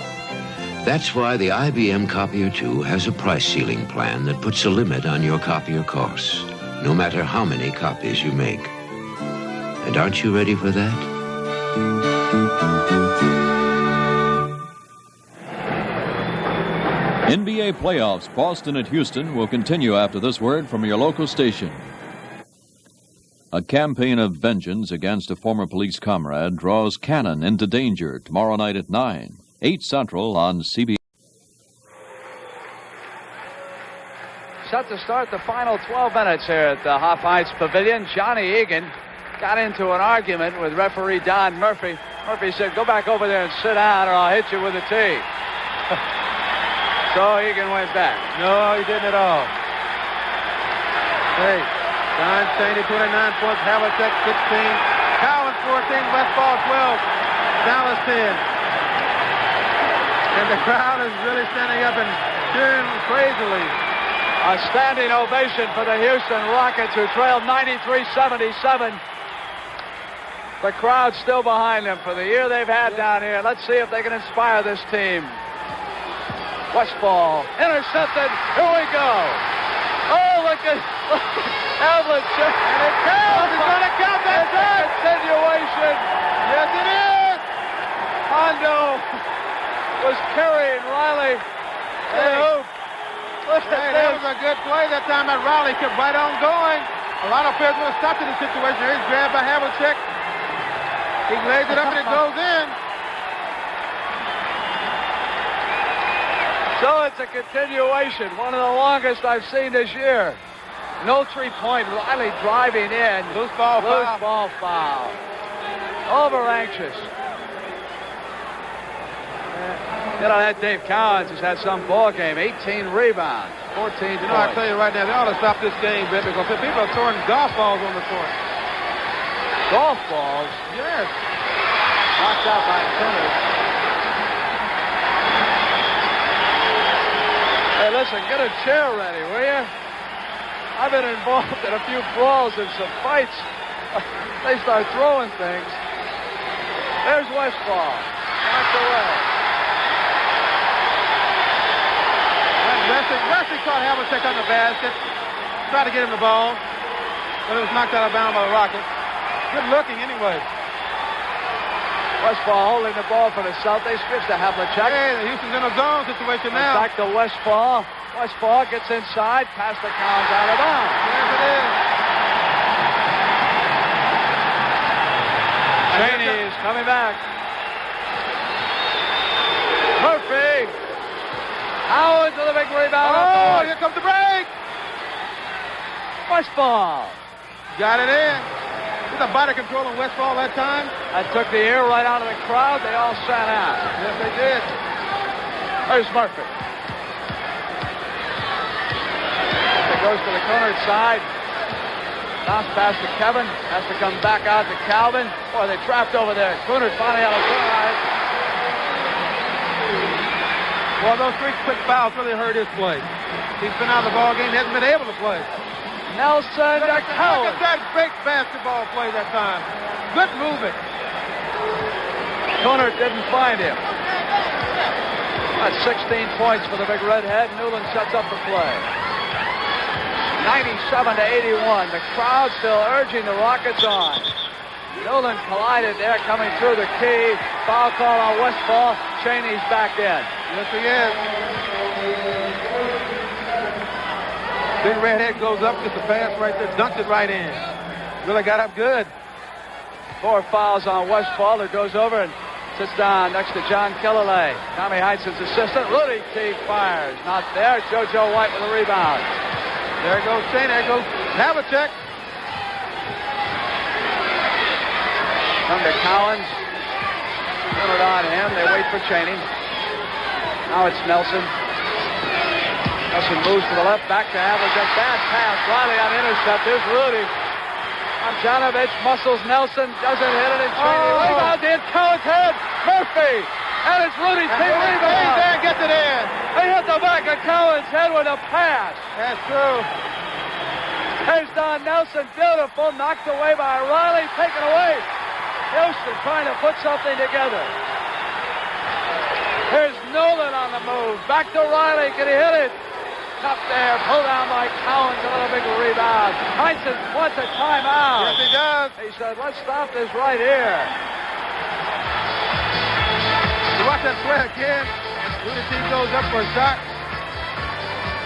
That's why the IBM Copier 2 has a price ceiling plan that puts a limit on your copier costs, no matter how many copies you make. And aren't you ready for that? NBA playoffs, Boston at Houston, will continue after this word from your local station. A campaign of vengeance against a former police comrade draws Cannon into danger tomorrow night at 9, 8 Central on CBS. Set to start the final 12 minutes here at the Hop Heights Pavilion. Johnny Egan got into an argument with referee Don Murphy. Murphy said, go back over there and sit down or I'll hit you with a tee. So Egan went back. No, he didn't at all. Hey, Don Chaney, 29 points, Havlicek, 16. Cowens, 14, Westfall, 12. Dallas, 10. And the crowd is really standing up and cheering crazily. A standing ovation for the Houston Rockets, who trailed 93-77. The crowd's still behind them for the year they've had down here. Let's see if they can inspire this team. Westfall intercepted. Here we go. Oh, look at Havlicek. And it counts. He's going to count that time. Continuation. Yes, it is. Hondo was carrying Riley. Hey, that was a good play that time. That Riley kept right on going. A lot of players would have stopped in this situation. Here's grabbed by Havlicek. He lays it up and it goes in. So it's a continuation, one of the longest I've seen this year. No three-point. Riley driving in. Loose ball foul. Over anxious. You know, that Dave Cowens has had some ball game. 18 rebounds, 14 points. You know, I tell you right now, they ought to stop this game, Brett, because people are throwing golf balls on the court. Golf balls? Yes. Knocked out by Cowens. Hey, listen, get a chair ready, will you? I've been involved in a few brawls and some fights. They start throwing things. There's Westfall. Knocked away. Wesley caught Havlicek on the basket. Tried to get him the ball. But it was knocked out of bounds by the Rockets. Good looking anyway. Westfall holding the ball for the Celtics. Gives to Havlicek. Hey, the Houston's in a zone situation now. Back to Westfall. Westfall gets inside. Past the Cowens out of bounds. Yes, it is. Cheney is coming back. Murphy. Cowens with a big rebound. Oh, here comes the break. Westfall. Got it in. There's a body control on Westfall that time. That took the air right out of the crowd. They all sat out. Yes, they did. There's Murphy. It goes to the corner side. Bounce pass to Kevin. Has to come back out to Calvin. Boy, they trapped over there. Cooners finally out of drive. Well, those 3 quick fouls really hurt his play. He's been out of the ball game. He hasn't been able to play. Nelson to Cowens. Look at that big basketball play that time. Good movement. Cooner didn't find him. That's 16 points for the big redhead. Newland sets up the play. 97 to 81. The crowd still urging the Rockets on. Newland collided there coming through the key. Foul call on Westfall. Cheney's back in. Yes, he is. Big redhead goes up, gets the pass right there, dunks it right in. Really got up good. 4 fouls on Westfall, who goes over and sits down next to John Killalay. Tommy Heitz's assistant. Rudy T fires. Not there. JoJo White with a rebound. There goes Cheney. There goes Havlicek. Come to Cowens. Put it on him. They wait for Cheney. Now it's Nelson. Nelson moves to the left. Back to Havlicek. Bad pass. Riley on intercept. Here's Rudy. Tomjanovich muscles Nelson. Doesn't hit it. And Cheney rebounds in. Cowens' head. Murphy. And it's Rudy T. rebound. There gets it in. They hit the back of Cowens' head with a pass. That's true. Here's Don Nelson. Beautiful. Knocked away by Riley. Taken away. Houston trying to put something together. Here's Nolan on the move. Back to Riley. Can he hit it? Up there. Pulled down by Cowens. Another big rebound. Tyson wants a timeout. Yes, he does. He said, let's stop this right here. You watch that play again. Rudy T goes up for a shot.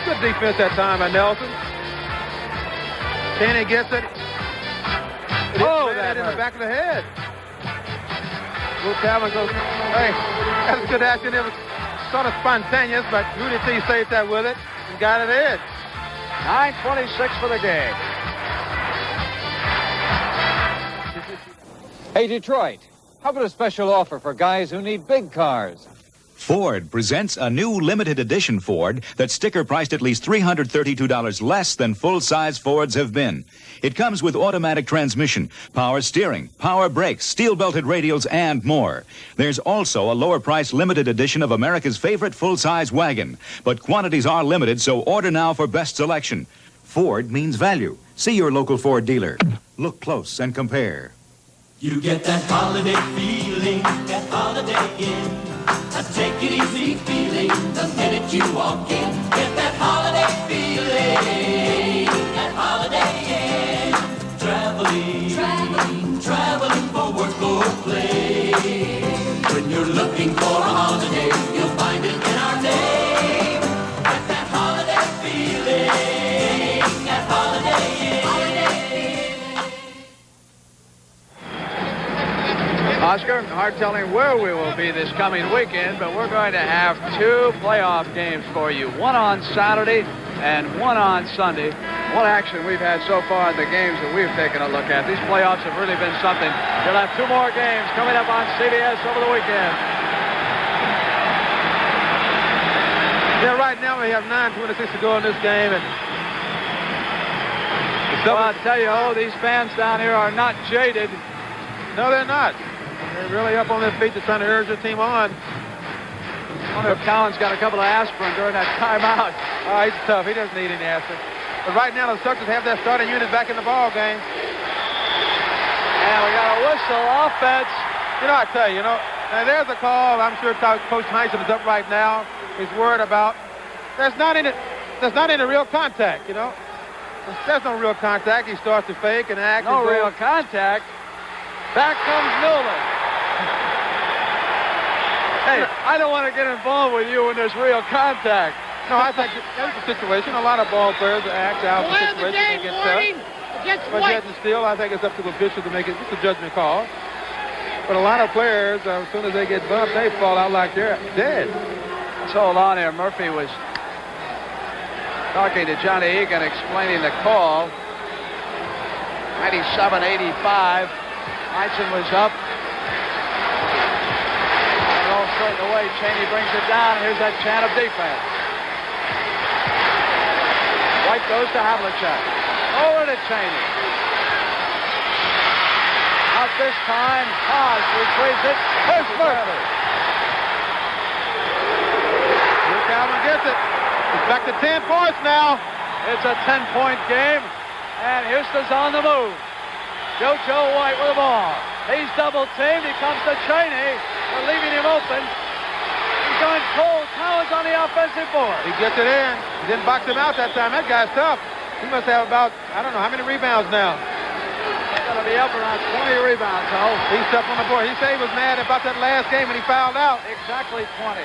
Good defense that time by Nelson. Cheney gets it. Oh, that in the back of the head. Will Calvin goes, hey, that's a good action. It was sort of spontaneous, but Rudy T saved that with it and got it in. 9:26 for the game. Hey, Detroit, how about a special offer for guys who need big cars? Ford presents a new limited edition Ford that's sticker priced at least $332 less than full-size Fords have been. It comes with automatic transmission, power steering, power brakes, steel-belted radials, and more. There's also a lower-priced limited edition of America's favorite full-size wagon. But quantities are limited, so order now for best selection. Ford means value. See your local Ford dealer. Look close and compare. You get that holiday feeling, that holiday in. A take it easy feeling the minute you walk in. Get that holiday feeling, that holiday in. Traveling for work or play. When you're looking for a holiday, you'll find it in our name. Get that holiday feeling, that holiday in. Oscar, hard telling where we will be this coming weekend, but we're going to have 2 playoff games for you. One on Saturday and one on Sunday. What action we've had so far in the games that we've taken a look at. These playoffs have really been something. You'll have 2 more games coming up on CBS over the weekend. Yeah, right now we have 9:26 to go in this game. And well, I'll tell you, these fans down here are not jaded. No, they're not. They're really up on their feet. They're trying to urge their team on. I wonder if Cowens got a couple of aspirin during that timeout. Oh, he's tough. He doesn't need any aspirin. But right now, the Celtics have their starting unit back in the ball game. And we got a whistle, offense. You know, I tell you, now there's a call. I'm sure Coach Tyson is up right now. He's worried about. There's not any real contact, you know. There's no real contact. He starts to fake and act. No real contact. Back comes Newland. Hey, I don't want to get involved with you when there's real contact. No, I think that's the situation. A lot of ball players act out the situation and get tough. But yet and still, I think it's up to the official to make it just a judgment call. But a lot of players, as soon as they get bumped, they fall out like they're dead. Let's hold on here. Murphy was talking to Johnny Egan, explaining the call. 97-85. Heinsohn was up. They're all sorting away. Cheney brings it down. Here's that chant of defense. White goes to Havlicek. Over to Cheney. Out this time. Haas retrieves it. Here's Murphy. Here Calvin gets it. It's back to 10 points now. It's a 10-point game. And Houston's on the move. JoJo White with the ball. He's double-teamed. He comes to Cheney. They're leaving him open. He's going cold. Cowens on the offensive board. He gets it in. He didn't box him out that time. That guy's tough. He must have about, I don't know, how many rebounds now? He's going to be up around 20 rebounds, He's tough on the board. He said he was mad about that last game when he fouled out. Exactly 20.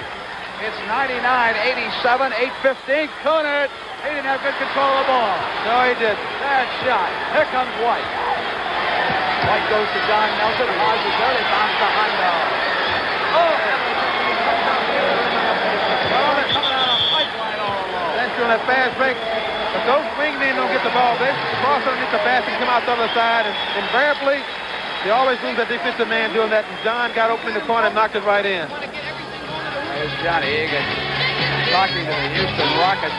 It's 99-87, 8:15. Kunert. He didn't have good control of the ball. No, he didn't. Bad shot. Here comes White. White goes to John Nelson. Haas is there. They bounce to Hondo. Oh! They're coming out of pipeline all along. That's doing that fast break. But those wingmen don't get the ball. They cross underneath the basket, come out the other side, and invariably, they always lose that defensive man doing that. And John got open in the corner and knocked it right in. There's Johnny Egan talking to the Houston Rockets.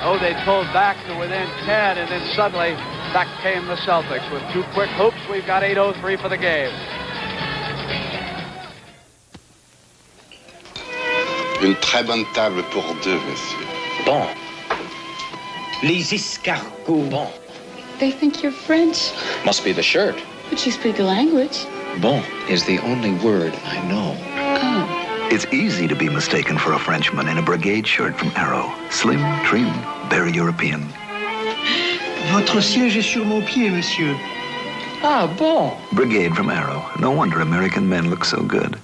Oh, they pulled back to within 10, and then suddenly back came the Celtics with 2 quick hoops. We've got 8:03 for the game. Une très bonne table pour 2, monsieur. Bon. Les escargots. Bon. They think you're French. Must be the shirt. But you speak the language. Bon is the only word I know. Oh. It's easy to be mistaken for a Frenchman in a brigade shirt from Arrow. Slim, trim, very European. Votre siège est sur mon pied, monsieur. Ah, bon. Brigade from Arrow. No wonder American men look so good.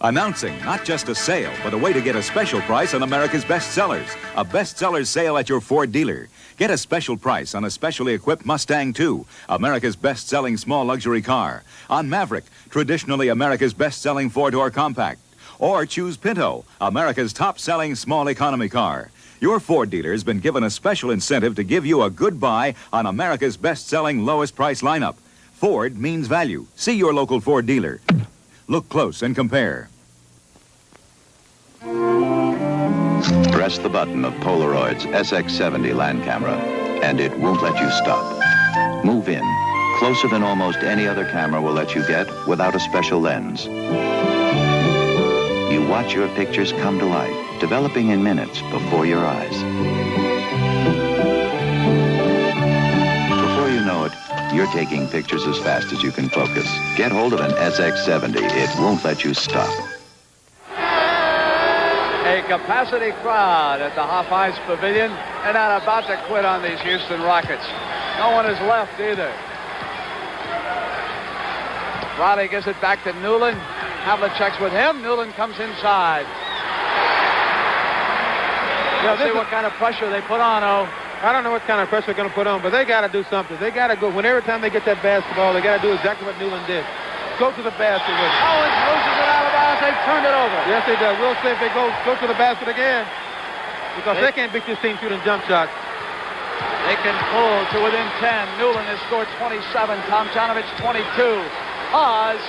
Announcing not just a sale, but a way to get a special price on America's best sellers. A bestsellers sale at your Ford dealer. Get a special price on a specially equipped Mustang II, America's best-selling small luxury car. On Maverick, traditionally America's best-selling 4-door compact. Or choose Pinto, America's top-selling small economy car. Your Ford dealer has been given a special incentive to give you a good buy on America's best-selling lowest price lineup. Ford means value. See your local Ford dealer. Look close and compare. Press the button of Polaroid's SX70 land camera, and it won't let you stop. Move in, closer than almost any other camera will let you get without a special lens. You watch your pictures come to life, developing in minutes before your eyes. Before you know it, you're you're taking pictures as fast as you can focus. Get hold of an SX70. It won't let you stop. A capacity crowd at the Hawkeyes Pavilion, and not about to quit on these Houston Rockets. No one is left either. Riley gives it back to Newland. Havlicek's with him. Newland comes inside. Let's see what kind of pressure they put on, I don't know what kind of pressure they're going to put on, but they got to do something. They got to go. Every time they get that basketball, they got to do exactly what Newland did. Go to the basket with it. Cowens loses it out of bounds. They've turned it over. Yes, they do. We'll see if they go to the basket again. Because they can't beat this team shooting jump shots. They can pull to within 10. Newland has scored 27. Tomjanovich 22. Haas.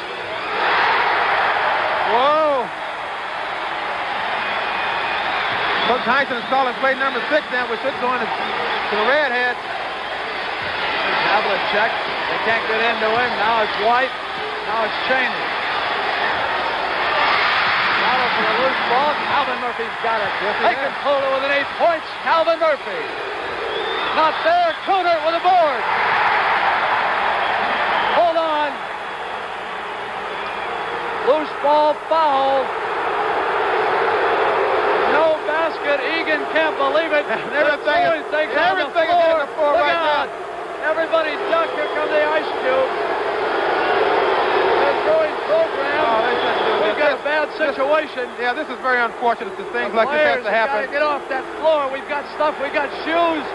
Whoa. Coach Heinsohn is calling play number 6 now. We should go into the Redhead. Havlicek. They can't get into him. Now it's White. Now it's Cheney. Battle for the loose ball. Calvin Murphy's got it. Yes, they can pull it within 8 points. Calvin Murphy. Not there. Cooner with a board. Hold on. Loose ball foul. No basket. Egan can't believe it. Everything is on the floor right now. Everybody duck. Here come the Ice Cube. They're throwing program. We've got a bad situation. Yeah, this is very unfortunate. Things like this have to happen. Got to get off that floor. We've got stuff. We got shoes.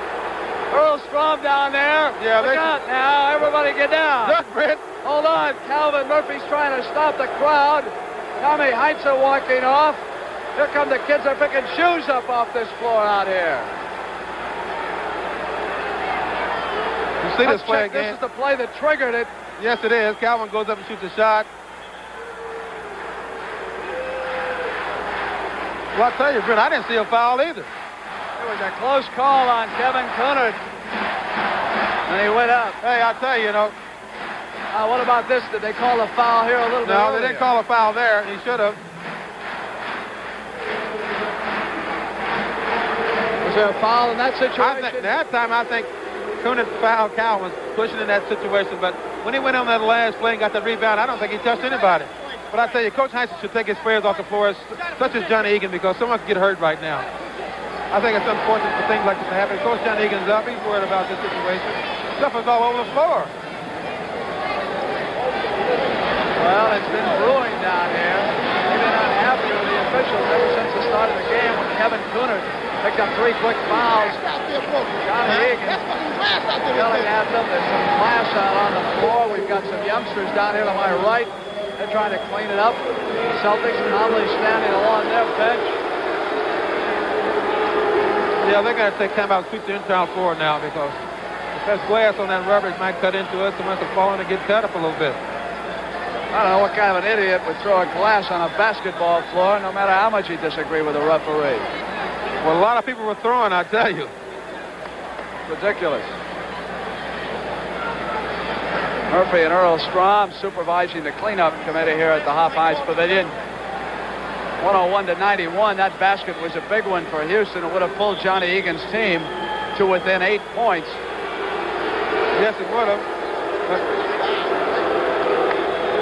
Earl Strom down there. Yeah, look out now. Everybody get down. Duck, Britt. Hold on. Calvin Murphy's trying to stop the crowd. Tommy Heinsohn walking off. Here come the kids. They're picking shoes up off this floor out here. You see this play again? This is the play that triggered it. Yes, it is. Calvin goes up and shoots a shot. Well, I tell you, Brent, I didn't see a foul either. It was a close call on Kevin Cooner. And he went up. Hey, I tell you, what about this? Did they call a foul here a little bit earlier? No, they didn't call a foul there. He should have. Was there a foul in that situation? That time, I think Cooner fouled Cowens, pushing in that situation. But when he went on that last play and got the rebound, I don't think he touched anybody. But I tell you, Coach Heinsohn should take his players off the floor, such as Johnny Egan, because someone could get hurt right now. I think it's unfortunate for things like this to happen. Coach Johnny Egan's up. He's worried about this situation. Stuff is all over the floor. Well, it's been brewing down here. They've been unhappy with the officials ever since the start of the game when Kevin Cooner picked up 3 quick fouls. Johnny Egan yelling at them. There's some glass out on the floor. We've got some youngsters down here to my right. They're trying to clean it up. The Celtics calmly standing along their bench. Yeah, they're going to take time out and sweep the internal floor now because if there's glass on that rubber, it might cut into us. It might fall in and get cut up a little bit. I don't know what kind of an idiot would throw a glass on a basketball floor no matter how much you disagree with the referee. Well, a lot of people were throwing, I tell you. Ridiculous. Murphy and Earl Strom supervising the cleanup committee here at the Hawkeyes Pavilion. 101-91. That basket was a big one for Houston. It would have pulled Johnny Egan's team to within 8 points. Yes, it would have.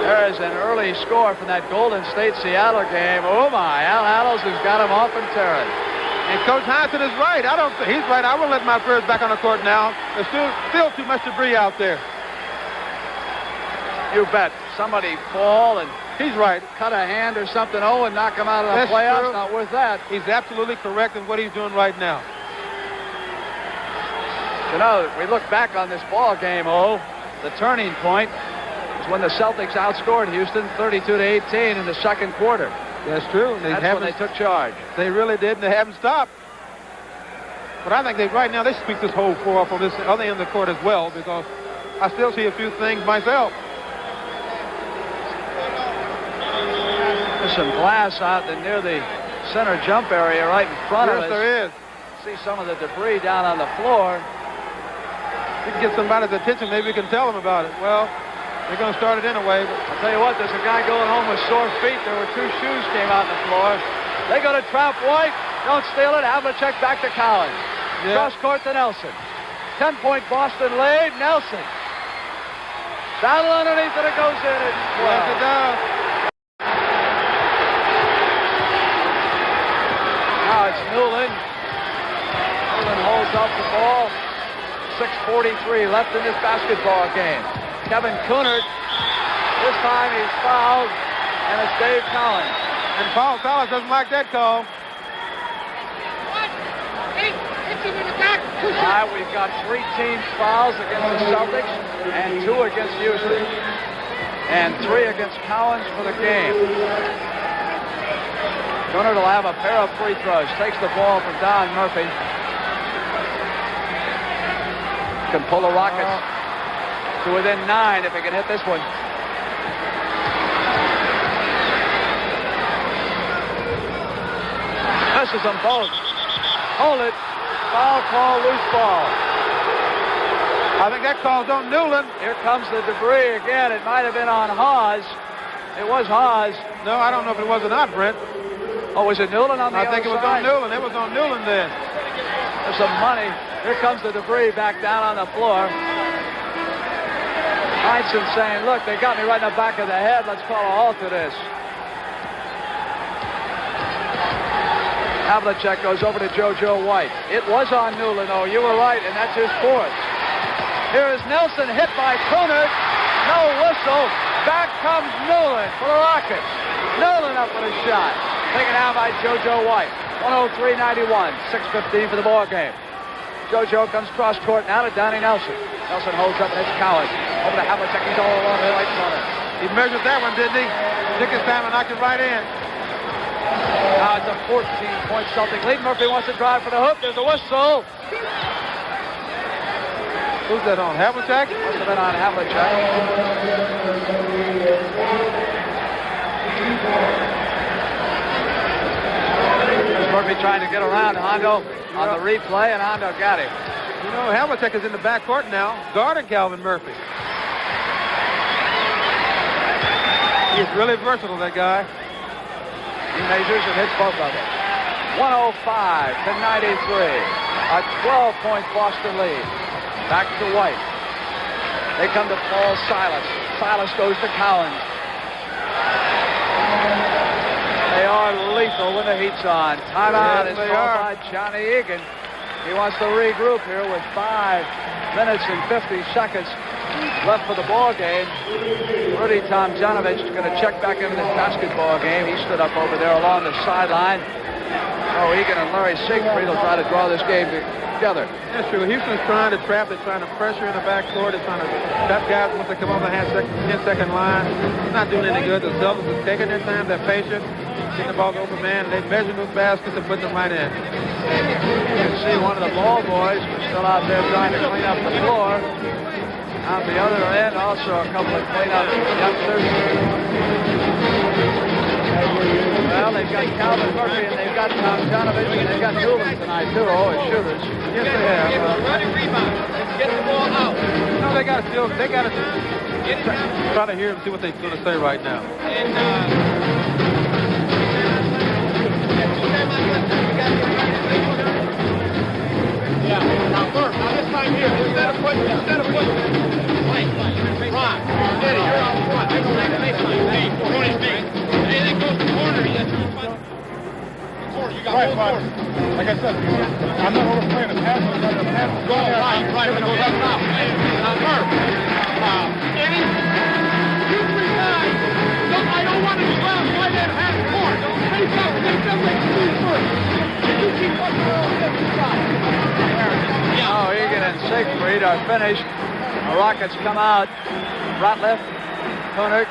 There is an early score from that Golden State-Seattle game. Oh, my. Al Haddles has got him off and tearing. And Coach Heinsohn is right. He's right. I wouldn't let my players back on the court now. There's still too much debris out there. You bet. Somebody fall and he's right. Cut a hand or something, and knock him out of the playoffs. True. Not worth that. He's absolutely correct in what he's doing right now. You know, we look back on this ball game, the turning point was when the Celtics outscored Houston 32-18 in the second quarter. That's true. That's when they took charge. They really did, and they haven't stopped. But I think right now they should sweep this whole floor off on this other end of the court as well, because I still see a few things myself. There's some glass out near the center jump area right in front of us. Yes, there is. See some of the debris down on the floor. We can get somebody's attention. Maybe we can tell them about it. Well, they're going to start it anyway. But I'll tell you what, there's a guy going home with sore feet. There were 2 shoes came out on the floor. They go to trap White. Don't steal it. Havlicek back to Cowens. Yeah. Cross court to Nelson. 10-point Boston lead. Nelson. Saddle underneath it, it goes in. It's 12. Yes, it does. Now it's Newland. Newland holds up the ball. 6:43 left in this basketball game. Kevin Coonard. This time he's fouled, and it's Dave Cowens. And Paul Silas doesn't like that call. All right, we've got 3 team fouls against the Celtics and 2 against Houston and 3 against Cowens for the game. Coonard will have a pair of free throws. Takes the ball from Don Murphy. Can pull the Rockets to within 9 if he can hit this one. Misses them both. Hold it. Foul call, loose ball. I think that call's on Newland. Here comes the debris again. It might have been on Haas. It was Haas. No, I don't know if it was or not, Brent. Oh, was it Newland on the other side? I think it was on Newland. It was on Newland then. There's some money. Here comes the debris back down on the floor. Heinsohn saying, look, they got me right in the back of the head. Let's call a halt to this. Havlicek goes over to JoJo White. It was on Newland, though. You were right, and that's his 4th. Here is Nelson hit by Coonard. No whistle. Back comes Newland for the Rockets. Newland up with a shot. Taken out by JoJo White. 103-91. 6:15 for the ball game. JoJo comes cross court now to Donnie Nelson. Nelson holds up and it's Cowens. Over to Havlicek. He's all along the right corner. He measured that one, didn't he? Took his time and knocked it right in. Now it's a 14-point Celtic lead. Murphy wants to drive for the hoop. There's a whistle. Who's that on? Havlicek? Must have been on Havlicek. Murphy trying to get around Hondo on the replay, and Hondo got him. You know, Havlicek is in the backcourt now, guarding Calvin Murphy. He's really versatile, that guy. He measures and hits both of them. 105-93. A 12-point Boston lead. Back to White. They come to Paul Silas. Silas goes to Cowens. They are lethal when the heat's on. Timeout is called by Johnny Egan. He wants to regroup here with 5 minutes and 50 seconds left for the ball game. Rudy Tomjanovich is going to check back into this basketball game. He stood up over there along the sideline. Oh, Egan and Larry Siegfried will try to draw this game together. That's true. Houston's trying to trap. They're trying to pressure in the backcourt. They're trying to trap guys once they come on the 10-second line. It's not doing any good. The Celtics are taking their time. They're patient. Getting the ball to open man. They measure those baskets and put them right in. You can see one of the ball boys was still out there trying to clean up the floor. On the other end, also a couple of cleanup youngsters. Well, they've got Calvin Murphy and they've got Tomjanovich and they've got Newland tonight too. Oh, as shooters. Yes, they have. Running rebound. Get the ball out. No, they got to try to hear them, see what they're going to say right now. Yeah. Now, Murph, this time here, instead of putting Right. Ron, Eddie, you're on front. I don't like the baseline. Hey, on his face. Anything goes to the corner, he has to corner. You got both corners. Like I said, I'm not overplaying the pass. I'm trying to pass. Go right, when it goes up and out. Now, Murph, Eddie, you 3 guys. Look, I don't want to be around right at half court. Don't face up like you first. You keep up on the other side. Oh, Egan and Siegfried are finished. The Rockets come out. Ratliff, Coonard,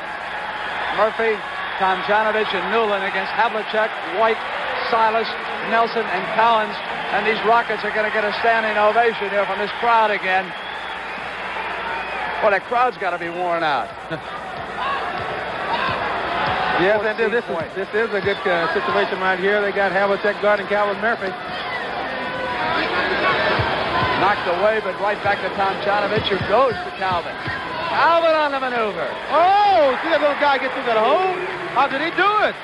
Murphy, Tomjanovich, and Newland against Havlicek, White, Silas, Nelson, and Cowens. And these Rockets are going to get a standing ovation here from this crowd again. Well, that crowd's got to be worn out. Yes, and this is a good situation right here. They got Havlicek guarding Calvin Murphy. Knocked away, but right back to Tomjanovich, who goes to Calvin. Calvin on the maneuver. Oh, see that little guy get through that hole? How did he do it?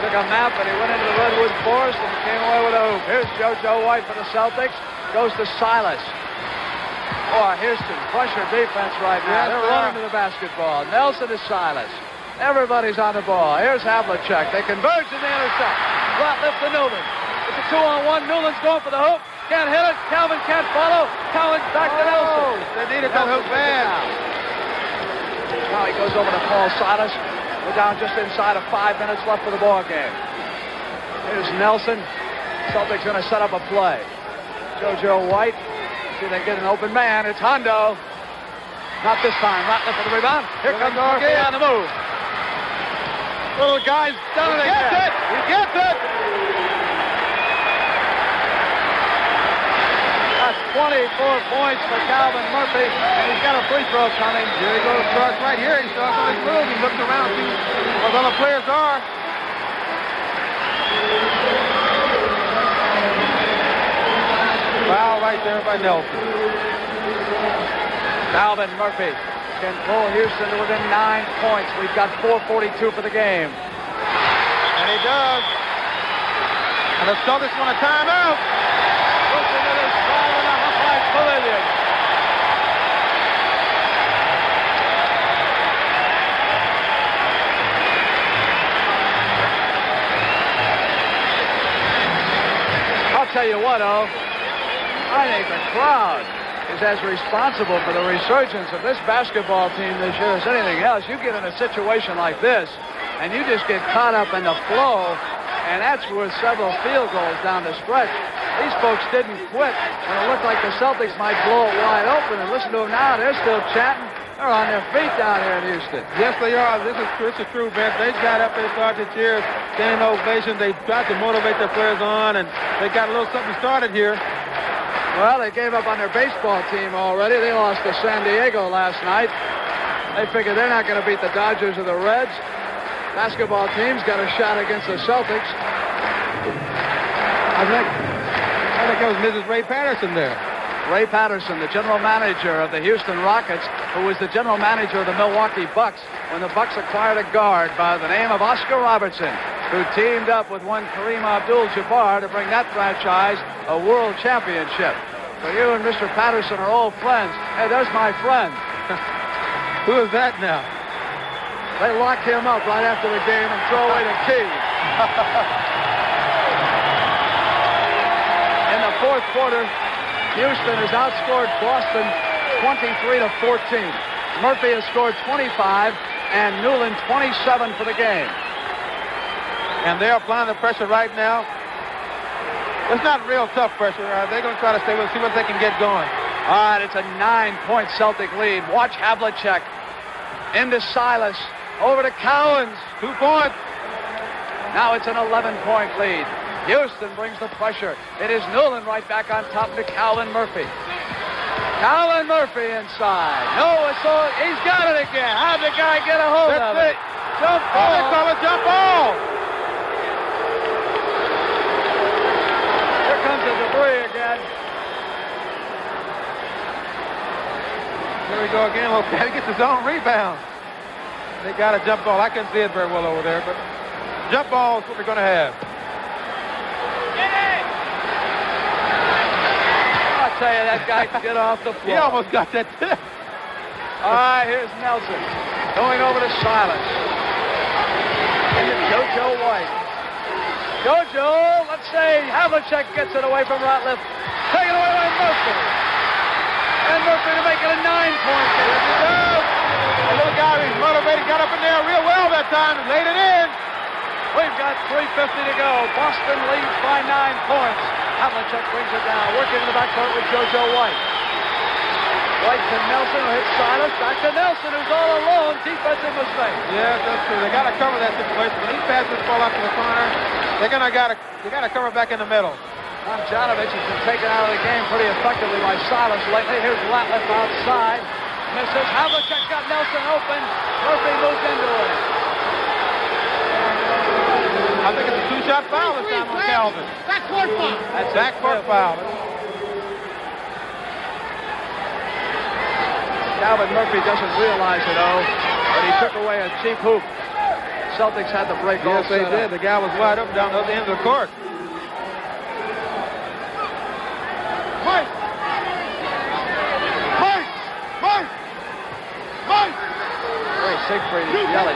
Took a map, and he went into the Redwood Forest and came away with a hoop. Here's JoJo White for the Celtics. Goes to Silas. Boy, Houston, pressure defense right now. They're running to the basketball. Nelson to Silas. Everybody's on the ball. Here's Havlicek. They converge to the intercept. Ratliff to Newland. It's a 2-on-1. Newland's going for the hoop. Can't hit it. Calvin can't follow. Cowens back to Nelson. They needed that hoop bad. Now he goes over to Paul Silas. We're down just inside of 5 minutes left for the ball game. Here's Nelson. Celtics going to set up a play. JoJo White. See if they get an open man. It's Hondo. Not this time. Ratliff for the rebound. Here comes Murphy on the move. Little guy's done it again. He gets it. That's 24 points for Calvin Murphy, and he's got a free throw coming. Here he goes, starts right here. He starts on his move. He looks around, see what the other players are. Foul right there by Nelson. Calvin Murphy can pull Houston to within 9 points. We've got 4:42 for the game. And he does. And the Celtics want a timeout. Listen to this ball in the half-life pavilion. I'll tell you what, I think the crowd is as responsible for the resurgence of this basketball team this year as anything else. You get in a situation like this, and you just get caught up in the flow, and that's with several field goals down the stretch. These folks didn't quit when it looked like the Celtics might blow it wide open, and listen to them now. They're still chatting. They're on their feet down here in Houston. Yes, they are. This is true, Vince. They got up, they started to cheer, standing ovation. They tried to motivate their players on, and they got a little something started here. Well, they gave up on their baseball team already. They lost to San Diego last night. They figure they're not going to beat the Dodgers or the Reds. Basketball team's got a shot against the Celtics. I think that was Mrs. Ray Patterson there. Ray Patterson, the general manager of the Houston Rockets, who was the general manager of the Milwaukee Bucks when the Bucks acquired a guard by the name of Oscar Robertson, who teamed up with one Kareem Abdul-Jabbar to bring that franchise a world championship. So you and Mr. Patterson are old friends. Hey, there's my friend. Who is that now? They lock him up right after the game and throw away the key. In the fourth quarter, Houston has outscored Boston 23-14. Murphy has scored 25 and Newland 27 for the game. And they're applying the pressure right now. It's not real tough pressure. They're going to try to stay with, see what they can get going. All right, it's a 9-point Celtic lead. Watch Havlicek into Silas, over to Cowens. 2 points. Now it's an 11-point lead. Houston brings the pressure. It is Newland right back on top to Calvin Murphy. Calvin Murphy inside. No whistle. He's got it again. How'd the guy get a hold of it? Jump ball. They call it jump ball. Here comes the debris again. Here we go again. Well, he gets his own rebound. They got a jump ball. I couldn't see it very well over there, but jump ball is what we're going to have. I'll tell you, that guy can get off the floor. He almost got that tip. All right, here's Nelson going over to Silas. Into JoJo White. JoJo, let's say Havlicek gets it away from Ratliff. Taken away by Murphy. And Murphy to make it a 9-point game. A little guy who's motivated, got up in there real well that time and laid it in. We've got 3:50 to go. Boston leads by 9 points. Havlicek brings it down, working in the backcourt with JoJo White. White to Nelson, who hits Silas. Back to Nelson, who's all alone. Defensive mistake. Yes, that's true. They got to cover that situation. When he passes the ball up to the corner, they got to cover back in the middle. Tomjanovich has been taken out of the game pretty effectively by Silas lately. Here's Ratliff outside. Misses. Havlicek got Nelson open. Murphy moves into it. I think it's a 2-shot foul this time on Calvin. Backcourt foul. That's backcourt foul. Calvin Murphy doesn't realize it, but he took away a cheap hoop. Celtics had the break all Yes, they did. The guy was wide open down the other end of the court. Siegfried is yelling.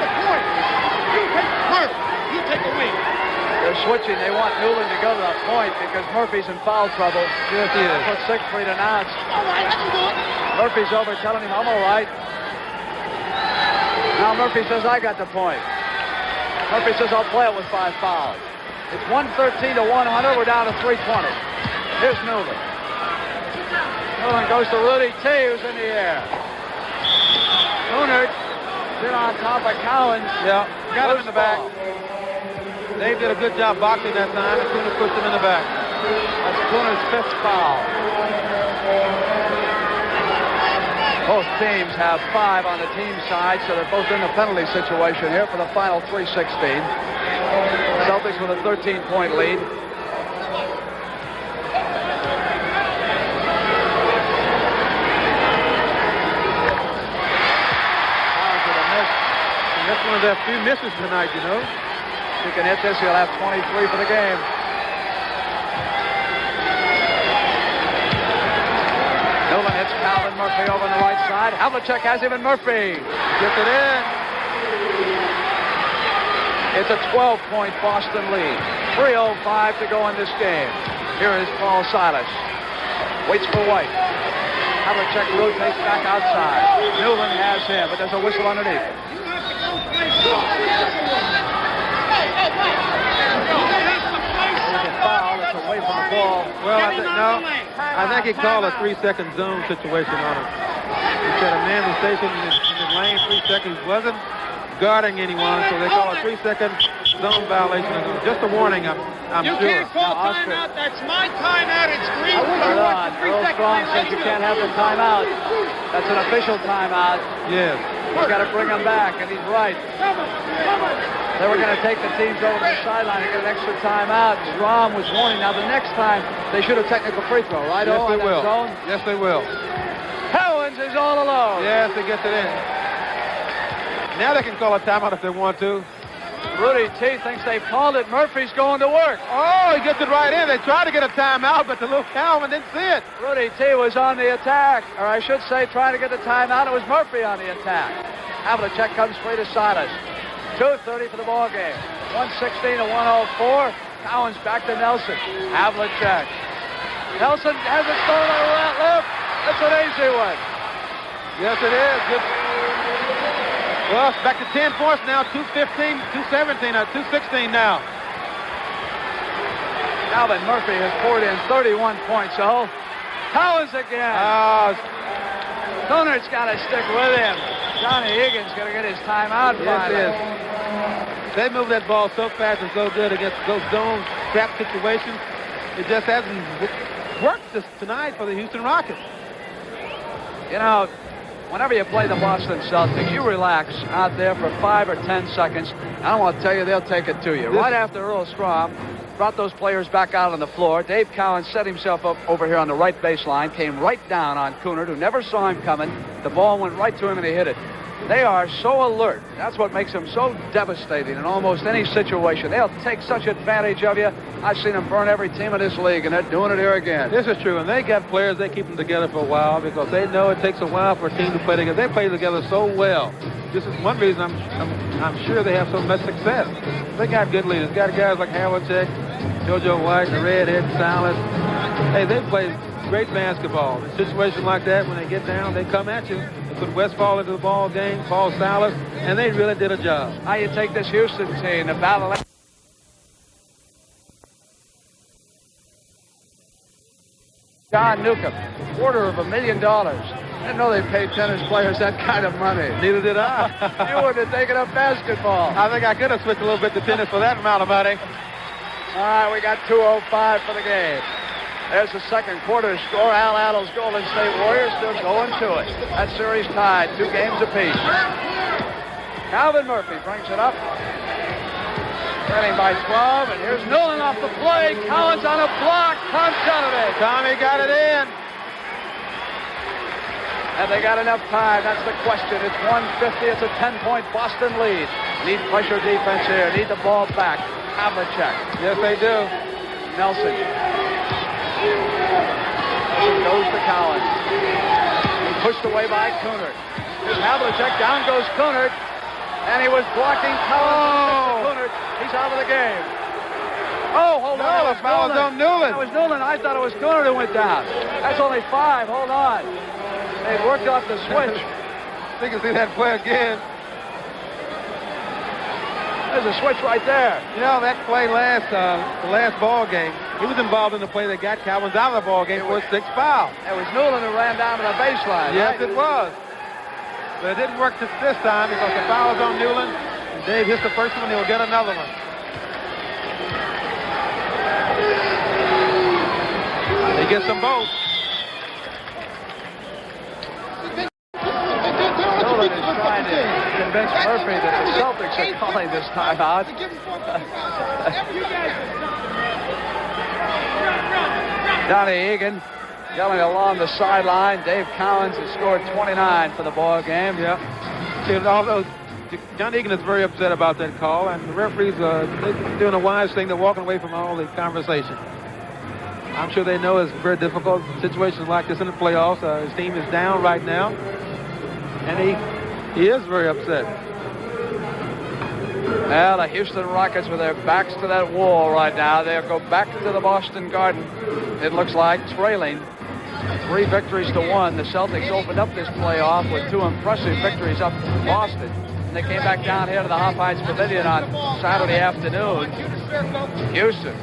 You take the wing. They're switching. They want Newland to go to the point because Murphy's in foul trouble. Yes, he is. That's what Siegfried announced. All right, I can do it. Murphy's over telling him, I'm all right. Now Murphy says, I got the point. Murphy says, I'll play it with 5 fouls. It's 113 to 100. We're down to 320. Here's Newland. Newland goes to Rudy T, who's in the air. Cunard sit on top of Cowens. Yeah, got him in the back. Dave did a good job boxing that time, and Cunard pushed him in the back. That's Cunard's 5th foul. Both teams have 5 on the team side, so they're both in the penalty situation here for the final 3:16. Celtics with a 13-point lead. That's one of their few misses tonight, you know. If he can hit this, he'll have 23 for the game. Newland hits Calvin Murphy over on the right side. Havlicek has him in Murphy. Gets it in. It's a 12-point Boston lead. 3:05 to go in this game. Here is Paul Silas. Waits for White. Havlicek rotates back outside. Newland has him, but there's a whistle underneath. There's a foul. It's away from the ball. Well, I think he called a 3-second zone situation on him. He said a man was stationed in his lane 3 seconds, wasn't guarding anyone, so they call a 3-second zone violation. Just a warning, I'm you sure. You can't call timeout. That's my timeout. It's green. Hold on. Earl Strong says you can't have the timeout. That's an official timeout. Yes. He's got to bring him back, and he's right. They were going to take the teams over to the sideline and get an extra timeout. Strom was warning. Now, the next time, they should have technical free throw, right? Yes, they will. Zone? Yes, they will. Cowens is all alone. Yes, he gets it in. Now they can call a timeout if they want to. Rudy T thinks they've called it. Murphy's going to work. Oh, he gets it right in. They tried to get a timeout, but the little Cowan didn't see it. Rudy T was on the attack, or I should say trying to get the timeout. It was Murphy on the attack. Havlicek comes free to Silas. 2:30 for the ball game. 116 to 104. Cowens back to Nelson. Havlicek. Nelson has it stolen over that left. That's an easy one. Yes, it is. Good. Well, it's back to 10 points now. 2:15, 2:17, 2:16 now. Calvin Murphy has poured in 31 points. So Cowens again. Cunard's got to stick with him. Johnny Higgins going to get his timeout. Yes, it is. They move that ball so fast and so good against those zone trap situations. It just hasn't worked tonight for the Houston Rockets. You know, whenever you play the Boston Celtics, you relax out there for 5 or 10 seconds. I don't want to tell you, they'll take it to you. Right after Earl Strom brought those players back out on the floor, Dave Cowens set himself up over here on the right baseline, came right down on Cunard, who never saw him coming. The ball went right to him and he hit it. They are so alert. That's what makes them so devastating in almost any situation. They'll take such advantage of you. I've seen them burn every team in this league, and they're doing it here again. This is true, and they got players, they keep them together for a while because they know it takes a while for a team to play together. They play together so well. This is one reason I'm sure they have so much success. They got good leaders. Got guys like Havlicek, JoJo White, the Redhead, Silas. Hey, they play great basketball. In situations like that, when they get down, they come at you. They put Westfall into the ball game, Paul Silas, and they really did a job. How you take this Houston team, the battle. John Newcomb, $250,000. I didn't know they paid tennis players that kind of money. Neither did I. You wouldn't have taken up basketball. I think I could have switched a little bit to tennis for that amount of money. All right, we got 2:05 for the game. There's the second quarter score. Al Addle's Golden State Warriors still going to it. That series tied, 2 games apiece. Calvin Murphy brings it up. Trailing by 12, and here's Newland off the play. Cowens on a block. Tomjanovich. Tommy got it in. And they got enough time. That's the question. It's 150. It's a 10-point Boston lead. Need pressure defense here. Need the ball back. Havlicek. Yes, they do. Nelson. Goes to Cowens. He pushed away by Cunard. Havlicek, down goes Cunard. And he was blocking Cowens. He's out of the game. Oh, hold on. No, the foul is on Newland. That was Newland. I thought it was Cooner who went down. That's only 5. Hold on. They worked off the switch. I think you see that play again. There's a switch right there. You know, that play the last ball game, he was involved in the play that got Cowens out of the ball game for a 6th foul. It was Newland who ran down to the baseline. Yes, right? it was. But it didn't work this time because the foul was on Newland. And Dave hits the first one, he'll get another one. He gets them both. Newland is trying to convince Murphy that the Celtics are calling this timeout. Donnie Egan yelling along the sideline. Dave Cowens has scored 29 for the ball game. Yeah. Although John Egan is very upset about that call, and the referees are doing a wise thing. They're walking away from all the conversation. I'm sure they know it's very difficult situations like this in the playoffs. His team is down right now, and he is very upset. Well, the Houston Rockets with their backs to that wall right now. They'll go back to the Boston Garden, it looks like, trailing 3 victories to 1. The Celtics opened up this playoff with 2 impressive victories up in Boston. And they came back down here to the Hop Heights Pavilion on Saturday afternoon. Houston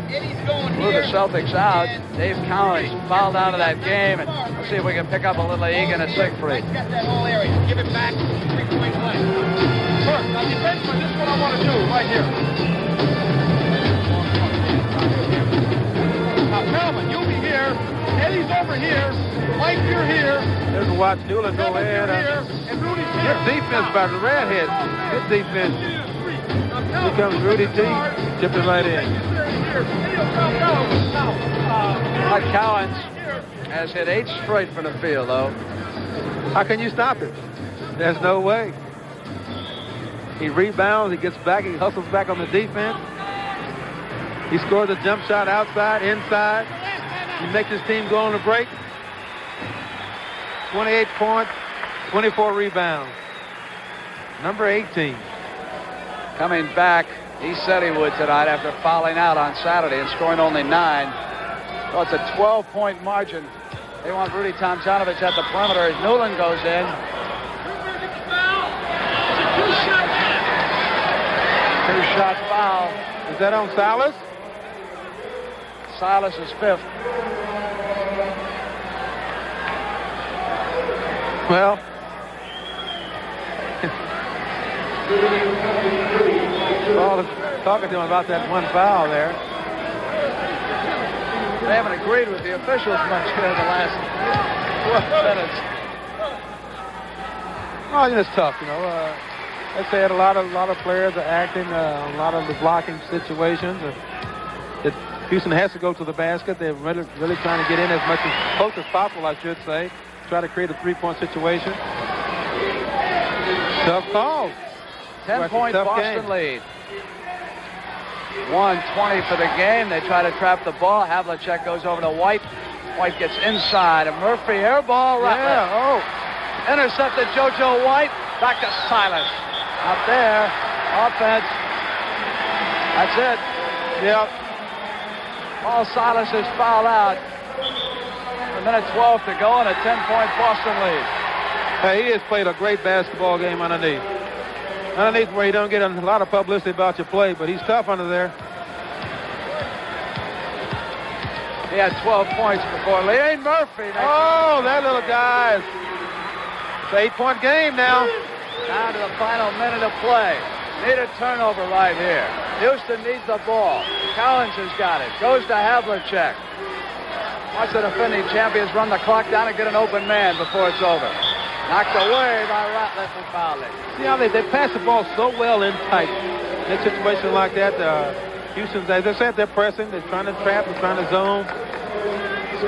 blew the Celtics out. Dave Cowens fouled out of that game. And let's see if we can pick up a little Egan at Siegfried. That whole area. Give it back. 3-point line. First, now defensively, this is what I want to do right here. Now, Calvin, you'll be here. Eddie's over here. Mike, you're here. There's watch Newland go in. And Rudy's here. Good defense by the Redhead. Good defense. Here comes Rudy T. Tipped it right in. Cowens has hit 8 straight from the field, though. How can you stop it? There's no way. He rebounds, he gets back, he hustles back on the defense. He scores a jump shot outside, inside. He makes his team go on a break. 28 points, 24 rebounds. Number 18. Coming back, he said he would tonight after fouling out on Saturday and scoring only 9. So it's a 12-point margin. They want Rudy Tomjanovich at the perimeter as Newland goes in. Two-shot foul. Is that on Silas? Silas is 5th. Well, talking to him about that one foul there. They haven't agreed with the officials much here in the last 12 minutes. Oh, it's tough, you know. Let's say a lot of players are acting a lot of the blocking situations. Houston has to go to the basket. They're really trying to get in as much as close as possible, I should say. Try to create a 3-point situation. Tough call. 10-point Boston lead. 1:20 for the game. They try to trap the ball. Havlicek goes over to White. White gets inside. And Murphy air ball. Intercepted JoJo White. Back to Silas. Out there. Offense. That's it. Yep. Paul Silas is fouled out. 1:12 to go and a 10-point Boston lead. Hey, he has played a great basketball game underneath. Underneath where you don't get a lot of publicity about your play, but he's tough under there. He had 12 points before Lee Murphy. Oh, that little guy. It's an 8-point game now. Down to the final minute of play. Need a turnover right here. Houston needs the ball. Cowens has got it. Goes to Havlicek. Watch the defending champions run the clock down and get an open man before it's over. Knocked away by Ratliff and Fowler. See how they pass the ball so well in tight. In a situation like that, Houston's, as I said, they're pressing. They're trying to trap. They're trying to zone.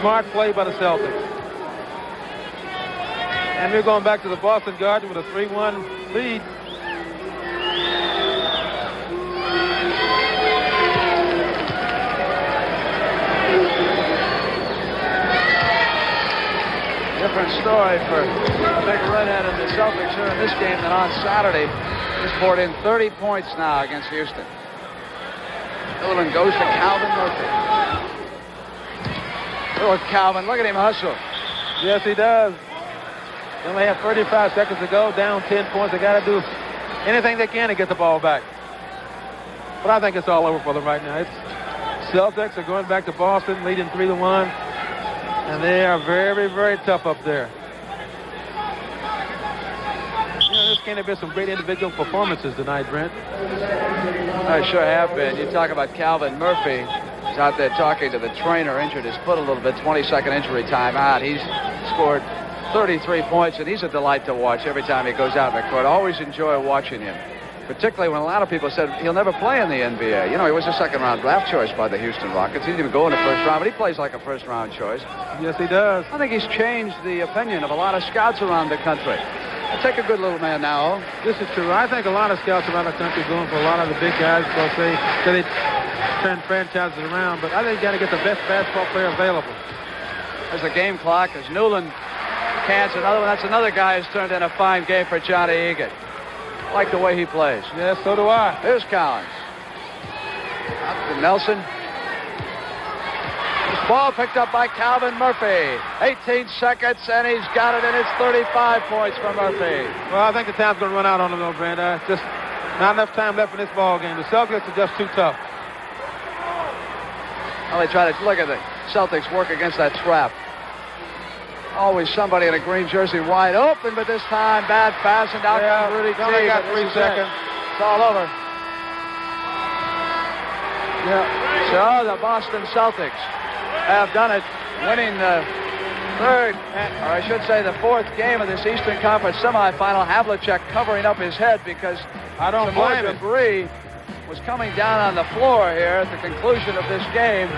Smart play by the Celtics. And we're going back to the Boston Garden with a 3-1 lead. Different story for the big redhead and the Celtics here in this game than on Saturday. He's poured in 30 points now against Houston. Newland goes to Calvin Murphy. Look at Calvin. Look at him hustle. Yes, he does. They only have 35 seconds to go, down 10 points. They got to do anything they can to get the ball back. But I think it's all over for them right now. Celtics are going back to Boston, leading 3-1. And they are very, very tough up there. You know, this can't have been some great individual performances tonight, Brent. I sure have been. You talk about Calvin Murphy. He's out there talking to the trainer, injured his foot a little bit, 20-second injury time out. He's scored 33 points, and he's a delight to watch every time he goes out in the court. I always enjoy watching him, particularly when a lot of people said he'll never play in the NBA. You know, he was a second-round draft choice by the Houston Rockets. He didn't even go in the first round, but he plays like a first-round choice. Yes, he does. I think he's changed the opinion of a lot of scouts around the country. I'll take a good little man now. This is true. I think a lot of scouts around the country are going for a lot of the big guys because they turn franchises around, but I think you got to get the best basketball player available. There's the game clock as Newland cans another one. That's another guy who's turned in a fine game for Johnny Egan. I like the way he plays. Yes, so do I. Here's Cowens. Up to Nelson. This ball picked up by Calvin Murphy. 18 seconds, and he's got it, and it's 35 points for Murphy. Well, I think the time's going to run out on him, though, Brand. Just not enough time left in this ball game. The Celtics are just too tough. Well, they try to look at the Celtics work against that trap. Always somebody in a green jersey wide open, but this time bad pass, and out comes Rudy. They only got 3 seconds. It's all over. Yeah. So the Boston Celtics have done it, winning the third, or I should say the fourth game of this Eastern Conference semifinal. Havlicek covering up his head because some more debris was coming down on the floor here at the conclusion of this game.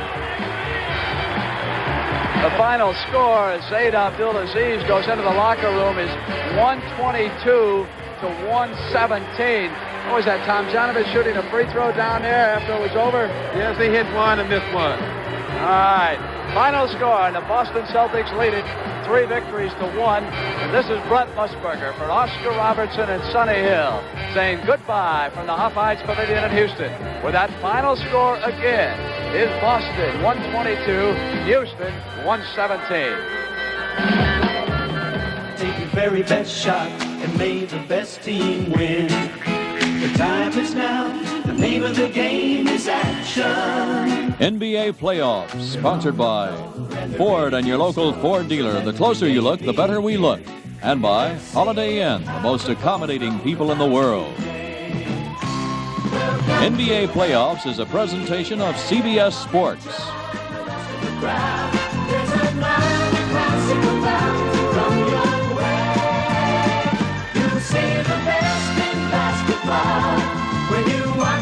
The final score as Zayd Abdulaziz goes into the locker room is 122 to 117. What was that, Tomjanovich shooting a free throw down there after it was over? Yes, he hit one and missed one. All right. Final score, and the Boston Celtics lead it 3 victories to 1. And this is Brent Musburger for Oscar Robertson and Sonny Hill saying goodbye from the Hofheids Pavilion in Houston. With that final score again is Boston 122, Houston 117. Take your very best shot and may the best team win. The time is now. The name of the game is action. NBA playoffs, sponsored by Ford and your local Ford dealer. The closer you look, the better we look. And by Holiday Inn, the most accommodating people in the world. NBA playoffs is a presentation of CBS Sports. You see the best in basketball when you watch